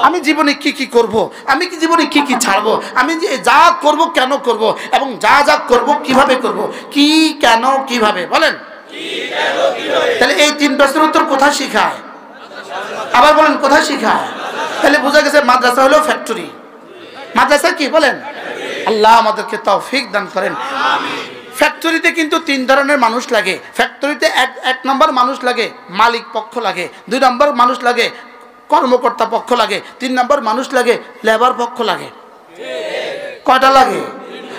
আমি জীবনে কি কি করব, আমি কি জীবনে কি কি ছাড়বো, আমি যে যা করব কেন করব, এবং যা যা করব কিভাবে করব, কি কেন কিভাবে, বলেন কি কেন কিভাবে। তাহলে এই তিন প্রশ্নের উত্তর কোথায় শিখায়? আবার বলেন কোথায় শিখায়? তাহলে বোঝা গেছে মাদ্রাসা হলো ফ্যাক্টরি। মাদ্রাসা কি বলেন? আল্লাহ আমাদেরকে তৌফিক দান করেন। ফ্যাক্টরিতে কিন্তু তিন ধরনের মানুষ লাগে। ফ্যাক্টরিতে এক নম্বর মানুষ লাগে মালিক পক্ষ লাগে, দুই নম্বর মানুষ লাগে কর্মকর্তা পক্ষ লাগে, তিন নম্বর মানুষ লাগে লেবার পক্ষ লাগে। কয়টা লাগে?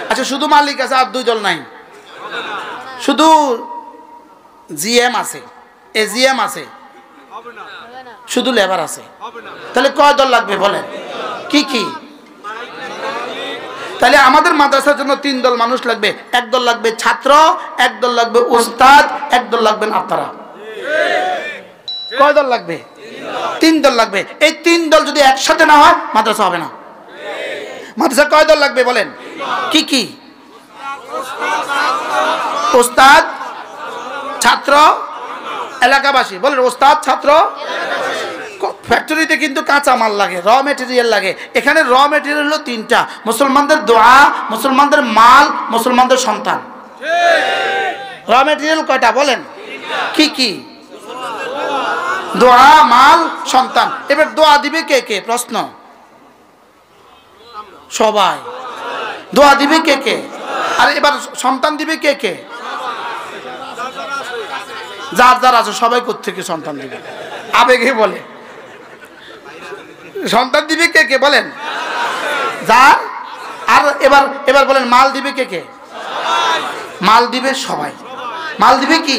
আচ্ছা, শুধু মালিক আছে আর দুই দল নাই? শুধু জিএম আছে, এজিএম আছে, শুধু লেবার আছে, তাহলে কয় দল লাগবে বলেন? কি কি? তাহলে আমাদের মাদ্রাসার জন্য তিন দল মানুষ লাগবে। এক দল লাগবে ছাত্র, এক দল লাগবে উস্তাদ, এক দল লাগবেন আপনারা। কয় দল লাগবে? তিন দল লাগবে। এই তিন দল যদি একসাথে না হয় মাদ্রাসা হবে না। মাদ্রাসা কয় দল লাগবে বলেন? কি কি? উস্তাদ, ছাত্র, এলাকাবাসী। বলেন উস্তাদ, ছাত্র। ফ্যাক্টরিতে কিন্তু কাঁচা মাল লাগে, র মেটেরিয়াল লাগে। এখানে র মেটেরিয়াল হলো তিনটা: মুসলমানদের দোয়া, মুসলমানদের মাল, মুসলমানদের সন্তান। র মেটেরিয়াল কয়টা বলেন? কি কি? দোয়া, মাল, সন্তান। এবার দোয়া দিবে কে কে? প্রশ্ন। সবাই। দোয়া দিবে কে কে? আর এবার সন্তান দিবে কে কে? যার যার আছে সবাই কোত্থেকে সন্তান দিবে? আবেগে বলে। সন্তান দিবে কে কে বলেন? যার। আর এবার এবার বলেন মাল দিবে কে কে? মাল দিবে সবাই। মাল দিবে কি?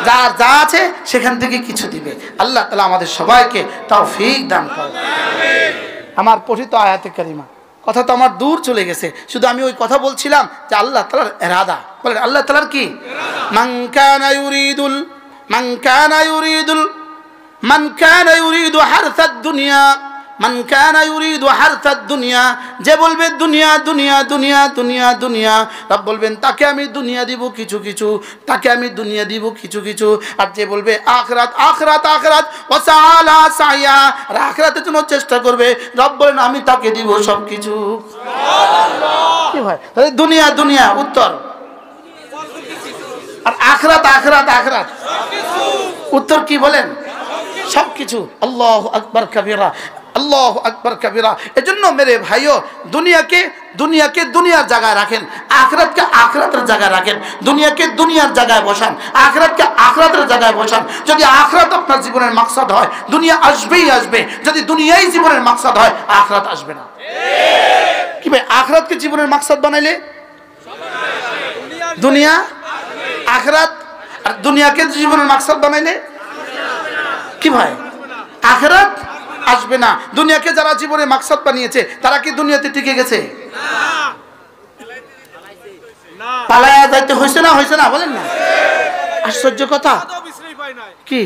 যার যা আছে সেখান থেকে কিছু দিবে। আল্লাহ তাআলা আমাদের সবাইকে তৌফিক দান করুন। আমার পঠিত আয়াতে কারিমা কথা তো আমার দূর চলে গেছে, শুধু আমি ওই কথা বলছিলাম যে আল্লাহ তাআলার ইরাদা। বলেন আল্লাহ তাআলার কি? মান কানা ইউরিদু হারসাদ দুনিয়া, মান কানা ইউরিদু হারসাদ দুনিয়া, যে বলবে দুনিয়া দুনিয়া দুনিয়া দুনিয়া দুনিয়া, রব বলবেন তাকে আমি দুনিয়া দিব কিছু কিছু, তাকে আমি দুনিয়া দিব কিছু কিছু। আর যে বলবে আখিরাত আখিরাত আখিরাত ওয়া সাআলা সাইয়া, আর আখিরাতের জন্য চেষ্টা করবে, রব বলেন আমি তাকে দিব সব কিছু। সুবহানাল্লাহ। কি ভাই? তাহলে দুনিয়া দুনিয়া উত্তর, আর আখিরাত আখিরাত আখিরাত উত্তর কি বলেন? সবকিছু। আল্লাহু আকবার কাবীরা, আল্লাহু আকবার কাবীরা। এজন্য মেরে ভাইও দুনিয়াকে দুনিয়ার জায়গায় রাখেন, আখিরাতকে আখিরাতের জায়গায় রাখেন। দুনিয়াকে দুনিয়ার জায়গায় বসান, আখিরাতকে আখিরাতের জায়গায় বসান। যদি আখিরাত আপনার জীবনের মাকসাদ হয় দুনিয়া আসবেই আসবে, যদি দুনিয়াই জীবনের মাকসাদ হয় আখিরাত আসবে না। কি ভাই? আখিরাতকে জীবনের মাকসাদ বানাইলে দুনিয়া আখিরাত, আর দুনিয়াকে জীবনের মাকসাদ বানাইলে কি ভাই? আখিরাত আসবে না। দুনিয়াকে যারা জীবনে মাকসাদ বানিয়েছে তারা কি দুনিয়াতে টিকে গেছে? পালায়া যাইতে হয়েছে না? হয়েছে না? বলেন না। আশ্চর্য কথা। কি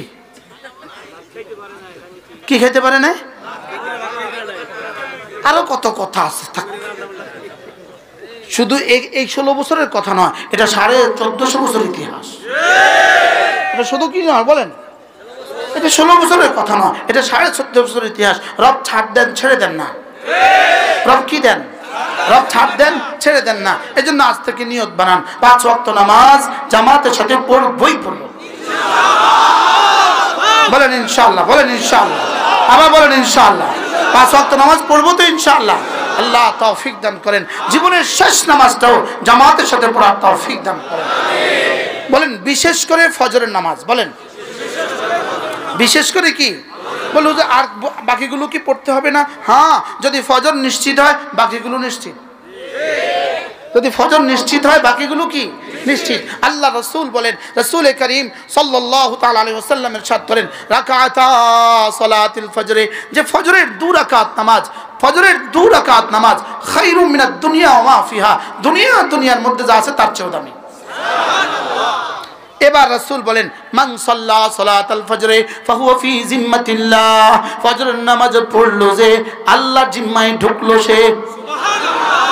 কি খেতে পারে না? আরো কত কথা আছে। শুধু এই 16 বছরের কথা নয়, এটা 1450 বছর ইতিহাস। এটা শুধু কি নয় বলেন? এটা 16 বছরের কথা নয়, এটা 1450 বছরের ইতিহাস। রব ছাড় দেন, ছেড়ে দেন না। রব কি দেন? রব ছাড় দেন, ছেড়ে দেন না। এজন্য আজ থেকে নিয়ত বানান 5 ওয়াক্ত নামাজ জামাতের সাথে পড়বই পড়বো। বলেন ইনশাআল্লাহ, বলেন ইনশাআল্লাহ, আবার বলেন ইনশাআল্লাহ। 5 ওয়াক্ত নামাজ পড়বো তো ইনশাআল্লাহ। আল্লাহ তৌফিক দান করেন, জীবনের শেষ নামাজটাও জামাতের সাথে পড়ার তৌফিক দান করেন। বলেন বিশেষ করে ফজরের নামাজ। বলেন বিশেষ করে কি? বলুন যে আর বাকিগুলো কি পড়তে হবে না? হ্যাঁ, যদি ফজর নিশ্চিত হয় বাকিগুলো নিশ্চিত। যদি ফজর নিশ্চিত হয় বাকিগুলো কি নিশ্চিত। আল্লাহ রাসূল বলেন, রাসূল করিম সাল্লাল্লাহু তাআলা আলাইহি ওয়াসাল্লাম ইরশাদ করেন, রাকাতা সালাতুল ফজর, যে ফজরের 2 রাকাত নামাজ, ফজরের 2 রাকাত নামাজ খায়রুম মিনাদ দুনিয়া ওয়া মা ফিহা, দুনিয়ার মধ্যে যা আছে তার চেয়েও দামি। সুবহানাল্লাহ। এবার রাসূল বলেন মান সাল্লা সালাতাল ফজরে ফাহুয়া ফি জিম্মাতিল্লাহ, ফজরের নামাজ পড়লো যে আল্লাহর জিম্মায় ঢুকলো সে।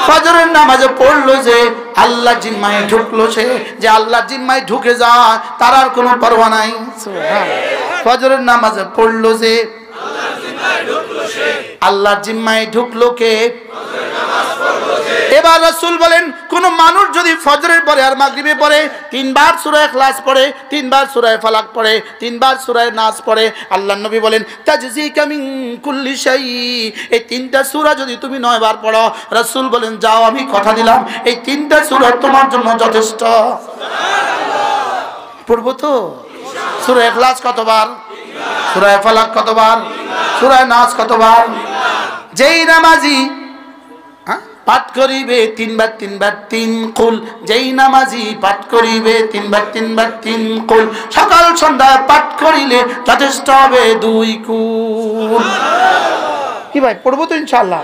ফজরের নামাজ পড়লো যে আল্লাহর জিম্মায় ঢুকলো সে। যে আল্লাহর জিম্মায় ঢুকে যায় তার আর কোনো পরোয়া নাই। সুবহানাল্লাহ। ফজরের নামাজ পড়লো যে আল্লাহর জিম্মায় ঢুকলো কে? এবার রাসূল বলেন কোন মানুষ যদি ফজরের পরে আর মাগরিবে পরে 3 বার সূরা ইখলাস পড়ে, 3 বার সূরা ফালাক পড়ে, 3 বার সূরা নাস পড়ে, আল্লাহর নবী বলেন তাজজিকা মিন কুল্লি শাই। এই 3টা সূরা যদি তুমি 9 বার পড়ো, রাসূল বলেন যাও আমি কথা দিলাম এই 3টা সূরা তোমার জন্য যথেষ্ট। সুবহানাল্লাহ। পড়বো তো? সূরা ইখলাস কতবার? সূরা ফালাক কতবার? সূরা নাস কতবার? যেই নামাজি পাঠ করিবে 3 বার 3 বার 3 কুল, যেই নামাজি পাঠ করিবে 3 বার 3 বার 3 কুল, সকাল সন্ধ্যা পাঠ করিলে যথেষ্ট হবে 2 কুল। কি ভাই পড়বো তো ইনশাআল্লাহ?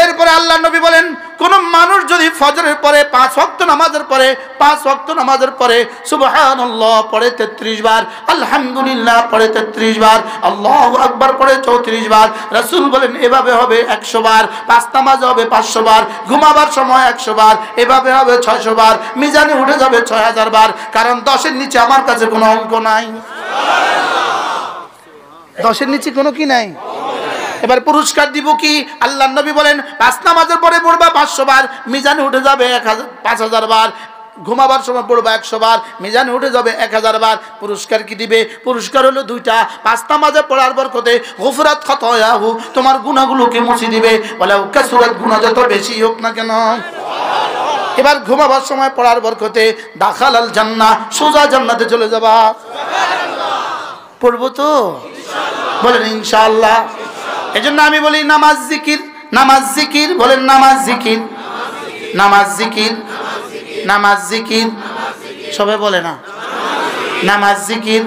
এরপরে আল্লাহর নবী বলেন কোন মানুষ যদি ফজরের পরে 5 ওয়াক্ত নামাজের পরে 5 ওয়াক্ত নামাজের পরে সুবহানাল্লাহ পড়ে 33 বার, আলহামদুলিল্লাহ পড়ে 33 বার, আল্লাহু আকবার পড়ে 34 বার, রাসূল বলেন এভাবে হবে 100 বার। 5 নামাজ হবে 500 বার, ঘুমাবার সময় 100 বার, এভাবে হবে 600 বার, মিজানে উঠে যাবে 6000 বার। কারণ 10-এর নিচে আমার কাছে কোনো অঙ্ক নাই। সুবহানাল্লাহ। 10-এর নিচে কোনো কি নাই। এবার পুরস্কার দিব কি? আল্লাহর নবী বলেন 5 নামাজের পরে পড়বা 500 বার, মিজানে উঠে যাবে 5000 বার, ঘুমাবার সময় পড়বা 100 বার, মিজানে উঠে যাবে 1000 বার। পুরস্কার কি দিবে? পুরস্কার হলো 2টা। 5 নামাজে পড়ার বরকতে গুফরাত খাতায়াহু, তোমার গুনাহগুলোকে মুছে দিবে, ওয়ালাউ কাসুরাত, গুনাহ যত বেশি হোক না কেন। সুবহানাল্লাহ। এবার ঘুমাবার সময় পড়ার বরকতে দাখালাল জান্নাহ, সোজা জান্নাতে চলে যাবা। সুবহানাল্লাহ। পড়বো তো ইনশাআল্লাহ? বলেন ইনশাআল্লাহ। এজন্য আমি বলি নামাজ জিকির, নামাজ জিকির, বলেন নামাজ জিকির, নামাজ জিকির, নামাজ জিকির। সবাই বলে না নামাজ জিকির।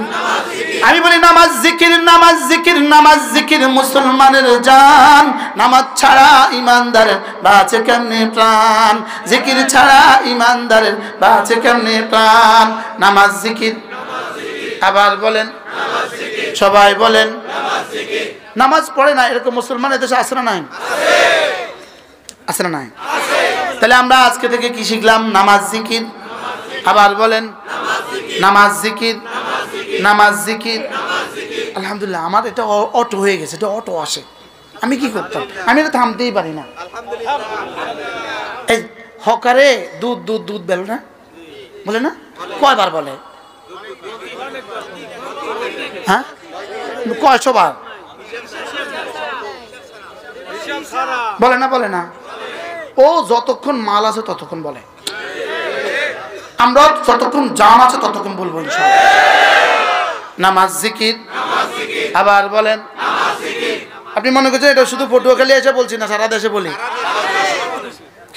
আমি বলি নামাজ জিকির, নামাজ জিকির, নামাজ জিকির মুসলমানের জান। নামাজ ছাড়া ইমানদারের বাঁচে কেমনে প্রাণ, জিকির ছাড়া ইমানদারের বাঁচে কেমনে প্রাণ। নামাজ জিকির। আবার বলেন সবাই বলেন। নামাজ পড়ে না এরকম মুসলমান এদেশে আছে না নাই? আছে না নাই? তাহলে আমরা আজকে থেকে কি শিখলাম? নামাজ জিকির। আবার বলেন নামাজ জিকির, নামাজ জিকির। আলহামদুলিল্লাহ আমার এটা অটো হয়ে গেছে, এটা অটো আসে। আমি কি করতাম? আমি এটা থামতেই পারি না। এই হকারে দুধ দুধ দুধ বেল না বলে না? কয়বার বলে? হ্যাঁ 100 বার বলে না? বলে না? ও যতক্ষণ মাল আছে ততক্ষণ বলে, আমরা যতক্ষণ জান আছে ততক্ষণ বলবো ইনশাআল্লাহ। নামাজ জিকির। আবার বলেন। আপনি মনে করছেন এটা শুধু পটুয়াখালী এসে বলছি না, সারা দেশে বলি।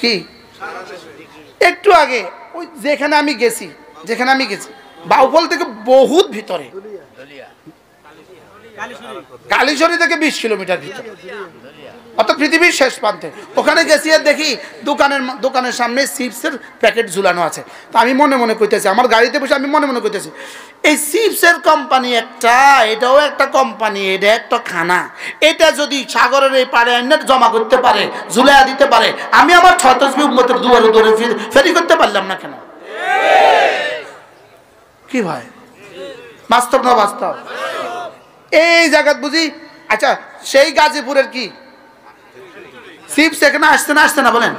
কি একটু আগে ওই যেখানে আমি গেছি বাউফল থেকে বহুত ভিতরে, কালীশরী থেকে 20 কিলোমিটার ভিতরে, অর্থাৎ পৃথিবীর শেষ প্রান্তে। ওখানে গেছি আর দেখি দোকানের সামনে চিপসের প্যাকেট ঝুলানো আছে। তো আমি মনে মনে কইতেছি, আমার গাড়িতে বসে আমি মনে মনে কইতেছি এই চিপসের কোম্পানি একটা, এটাও একটা কোম্পানি, এটা একটা খানা, এটা যদি সাগরের এই পাড়ে এনে জমা করতে পারে, ঝুলাইয়া দিতে পারে, আমি আমার 6 তসবিহ উম্মতের দুয়ারে দুয়ারে ফেরি করতে পারলাম না কেন? কি ভাই বাস্তব না বাস্তব? এই জায়গা বুঝি। আচ্ছা সেই গাজীপুরের কি চিপস এখানে আসতে না বলেন?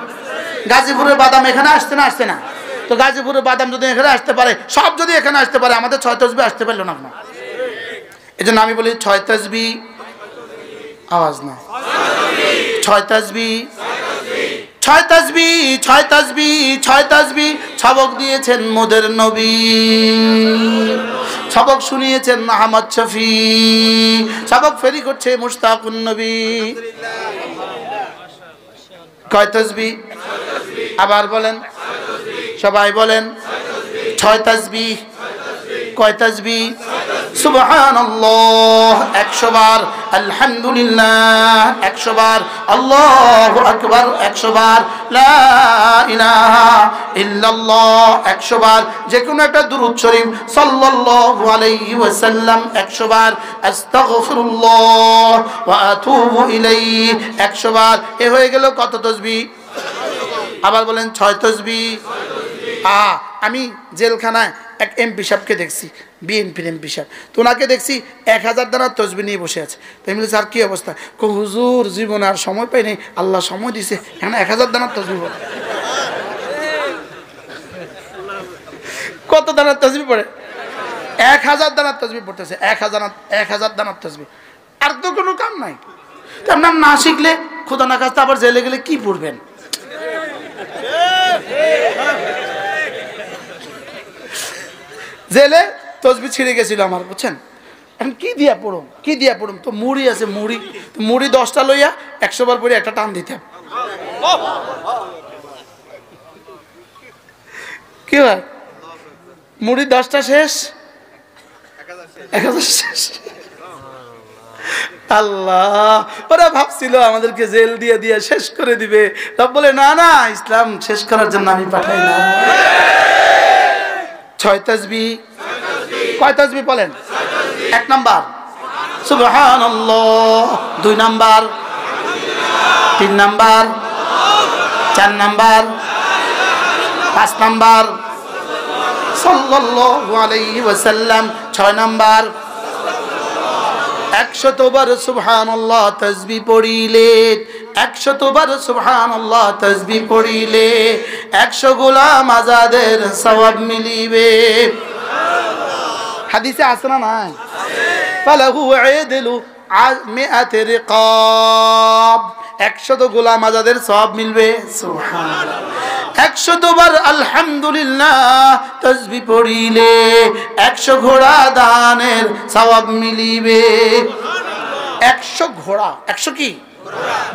গাজীপুরের বাদাম এখানে আসতে না? তো গাজীপুরের বাদাম যদি এখানে আসতে পারে, সব যদি এখানে আসতে পারে, আমাদের 6 তসবিহ আসতে পারলো না কেন? এই জন্য আমি বলি 6 তসবিহ, আওয়াজ না, 6 তসবিহ, 6 তসবিহ, 6 তসবিহ, 6 তসবিহ সবক দিয়েছেন মোদের নবী, সবক শুনিয়েছেন আহমদ শফি, সবক ফেরি করছে মুশতাকুন নবী। কয় তসবিহ? আবার বলেন সবাই বলেন। 6 তসবিহ। কয় তসবিহ? সুবহানাল্লাহ 100 বার, আলহামদুলিল্লাহ 100 বার, আল্লাহু আকবার 100 বার, লা ইলাহা ইল্লাল্লাহ 100 বার, যে কোনো একটা দুরূদ শরীফ সাল্লাল্লাহু আলাইহি ওয়াসাল্লাম 100 বার, আস্তাগফিরুল্লাহ ওয়া আতুবু ইলাইহি 100 বার। এ হয়ে গেল কত তাসবিহ? আবার বলেন 6 তাসবিহ। আমি জেলখানায় এক এমপি সাহেবকে দেখছি, বিএনপির এমপি সাহেব, তো ওনাকে দেখছি 1000 দানা তসবিহ নিয়ে বসে আছে। তো আমি বলছি, স্যার কী অবস্থা? হুজুর জীবনে আর সময় পাই নাই, আল্লাহ সময় দিছে, এখন 1000 দানার তসবিহ পড়ে। কত দানার তসবিহ পড়ে? 1000 দানার তসবিহ পড়তেছে, 1000 দানার তসবিহ। আর তো কোনো কাম নাই। তো আপনার না শিখলে খোদা না খাস্তা আবার জেলে গেলে কি পড়বেন? জেলে তসবিহ ছিঁড়ে গেছিল আমার, বুঝছেন? এখন কি দিয়া পড়ুম, কি দিয়া পড়ুম? তো মুড়ি আছে, মুড়ি 10টা লইয়া 100 বার পরে একটা টান দিতাম। কি হয়? মুড়ি 10টা শেষ, 1000 শেষ। আল্লাহ, ওরা ভাবছিল আমাদেরকে জেল দিয়ে দিয়ে শেষ করে দিবে। রব বলে, না না, ইসলাম শেষ করার জন্য আমি পাঠাই না। 6 তাসবিহ। কয় তাসবিহ বলেন? 1 নাম্বার সুবহানাল্লাহ, 2 নাম্বার, 3 নাম্বার, 4 নাম্বার, 5 নাম্বার সাল্লাল্লাহু আলাইহি ওয়াসাল্লাম, 6 নাম্বার 100 বার সুবহানাল্লাহ তাসবিহ পড়িলে, 100 বার সুবহানাল্লাহ তাসবিহ পড়িলে 100 গোলাম আজাদের সওয়াব মিলিবে। হাদিসে আছে না নাই? ফালাহু আদলু 100 রিকাব, 100 গোলাম আজাদের সওয়াব মিলবে। সুবহানাল্লাহ। 100 বার আলহামদুলিল্লাহ তাসবিহ পড়িলে 100 ঘোড়া দানের সওয়াব মিলিবে। 100 ঘোড়া, 100 কি?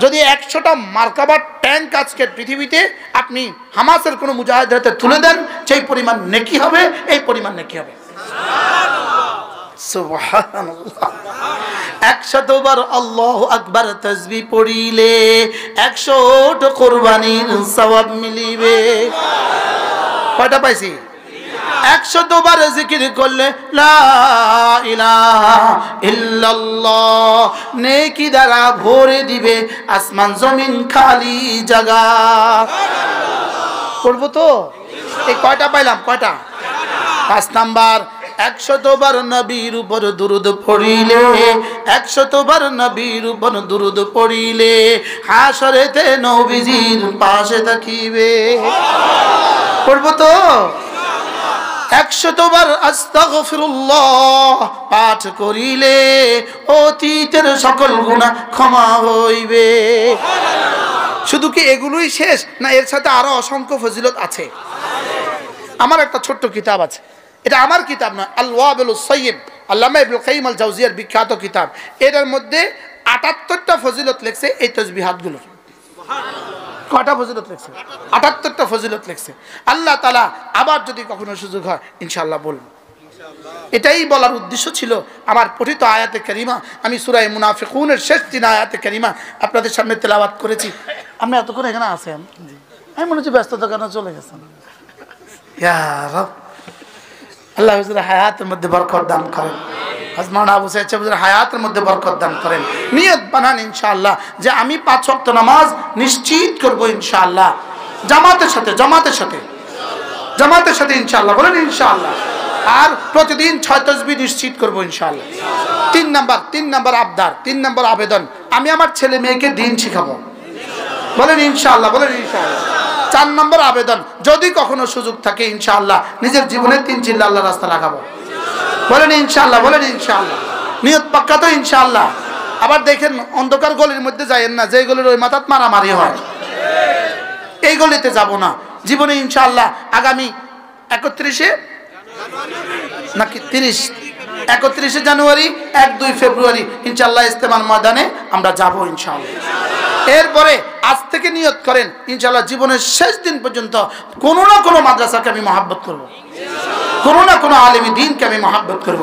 যদি 100টা মার্কাবা ট্যাঙ্ক আজকের পৃথিবীতে আপনি হামাসের কোনো মুজাহিদের হাতে তুলে দেন, সেই পরিমাণ নেকি হবে, এই পরিমাণ নেকি হবে। সুবহানাল্লাহ। 100 বার আল্লাহু আকবার তাসবিহ পড়িলে 100টা কুরবানির সওয়াব মিলিবে। কয়টা পাইছি? 100 বার জিকির করলে লা ইলাহা ইল্লাল্লাহ, নেকি দ্বারা ভরে দিবে আসমান জমিন খালি জায়গা। করব তো? এই কয়টা পাইলাম? কয়টা? 5 নাম্বার 100 বার নবীর উপর দুরূদ পড়িলে, 100 বার নবীর উপর দুরূদ পড়িলে হাসরেতে নবীজির পাশে থাকিবে। করব তো? 100 বার আস্তাগফিরুল্লাহ পাঠ করিলে অতীতের সকল গুনাহ ক্ষমা হইবে। শুধু কি এগুলোই শেষ? না, এর সাথে আরো অসংখ্য ফজিলত আছে। আমার একটা ছোট্ট কিতাব আছে, এটা আমার কিতাব না, আল ওয়াবিলুস সাইয়্যিব, আল্লামা ইবনুল কাইয়িম আল জাওজিয়ার বিখ্যাত কিতাব। এটার মধ্যে 78টা ফজিলত লেখছে এই তাসবিহাতগুলো। কয়টা ফজিলত লেখছে? 78টা ফজিলত লেখছে। আল্লাহ তাআলা আবার যদি কখনো সুযোগ হয় ইনশাআল্লাহ বলবো। এটাই বলার উদ্দেশ্য ছিল আমার পঠিত আয়াতে কারিমা। আমি সূরা মুনাফিকুনের শেষ 3 আয়াতে কারিমা আপনাদের সামনে তেলাওয়াত করেছি। আপনি এতক্ষণ এখানে আছেন, আমি মনে হচ্ছে ব্যস্ততার কারণে চলে গেছেন। ইয়া রব, আল্লাহ হুজুরের হায়াতের মধ্যে বরকত দান করেন। হযরত আবু সাঈদ হুজুরের হায়াতের মধ্যে বরকত দান করেন। নিয়ত বানান ইনশাআল্লাহ যে আমি 5 ওয়াক্ত নামাজ নিশ্চিত করব ইনশাআল্লাহ, জামাতের সাথে ইনশাআল্লাহ। বলেন ইনশাআল্লাহ। আর প্রতিদিন 6 তাসবিহ নিশ্চিত করব ইনশাআল্লাহ। 3 নাম্বার আবদার, 3 নাম্বার আবেদন, আমি আমার ছেলে মেয়েকে দ্বীন শিখাবো। বলেন ইনশাআল্লাহ, বলেন ইনশাআল্লাহ। 4 নাম্বার আবেদন, যদি কখনো সুযোগ থাকে ইনশাআল্লাহ নিজের জীবনে 3 চিল্লা আল্লাহর রাস্তা লাগাবো। বলেন ইনশাআল্লাহ, বলেন ইনশাআল্লাহ। নিয়ত পাক্কা তো ইনশাআল্লাহ। আবার দেখেন অন্ধকার গলির মধ্যে যায়েন না, যে গলির ওই মাথাত মারামারি হয়, এই গলিতে যাব না জীবনে ইনশাআল্লাহ। আগামী 31শে জানুয়ারি 1-2 ফেব্রুয়ারি ইনশাআল্লাহ ইস্তেমার ময়দানে আমরা যাব ইনশাআল্লাহ। এরপরে আজ থেকে নিয়ত করেন ইনশাআল্লাহ জীবনের শেষ দিন পর্যন্ত কোনো না কোনো মাদ্রাসাকে আমি মহব্বত করব, কোনো না কোনো আলেমী দ্বীনকে আমি মহব্বত করব।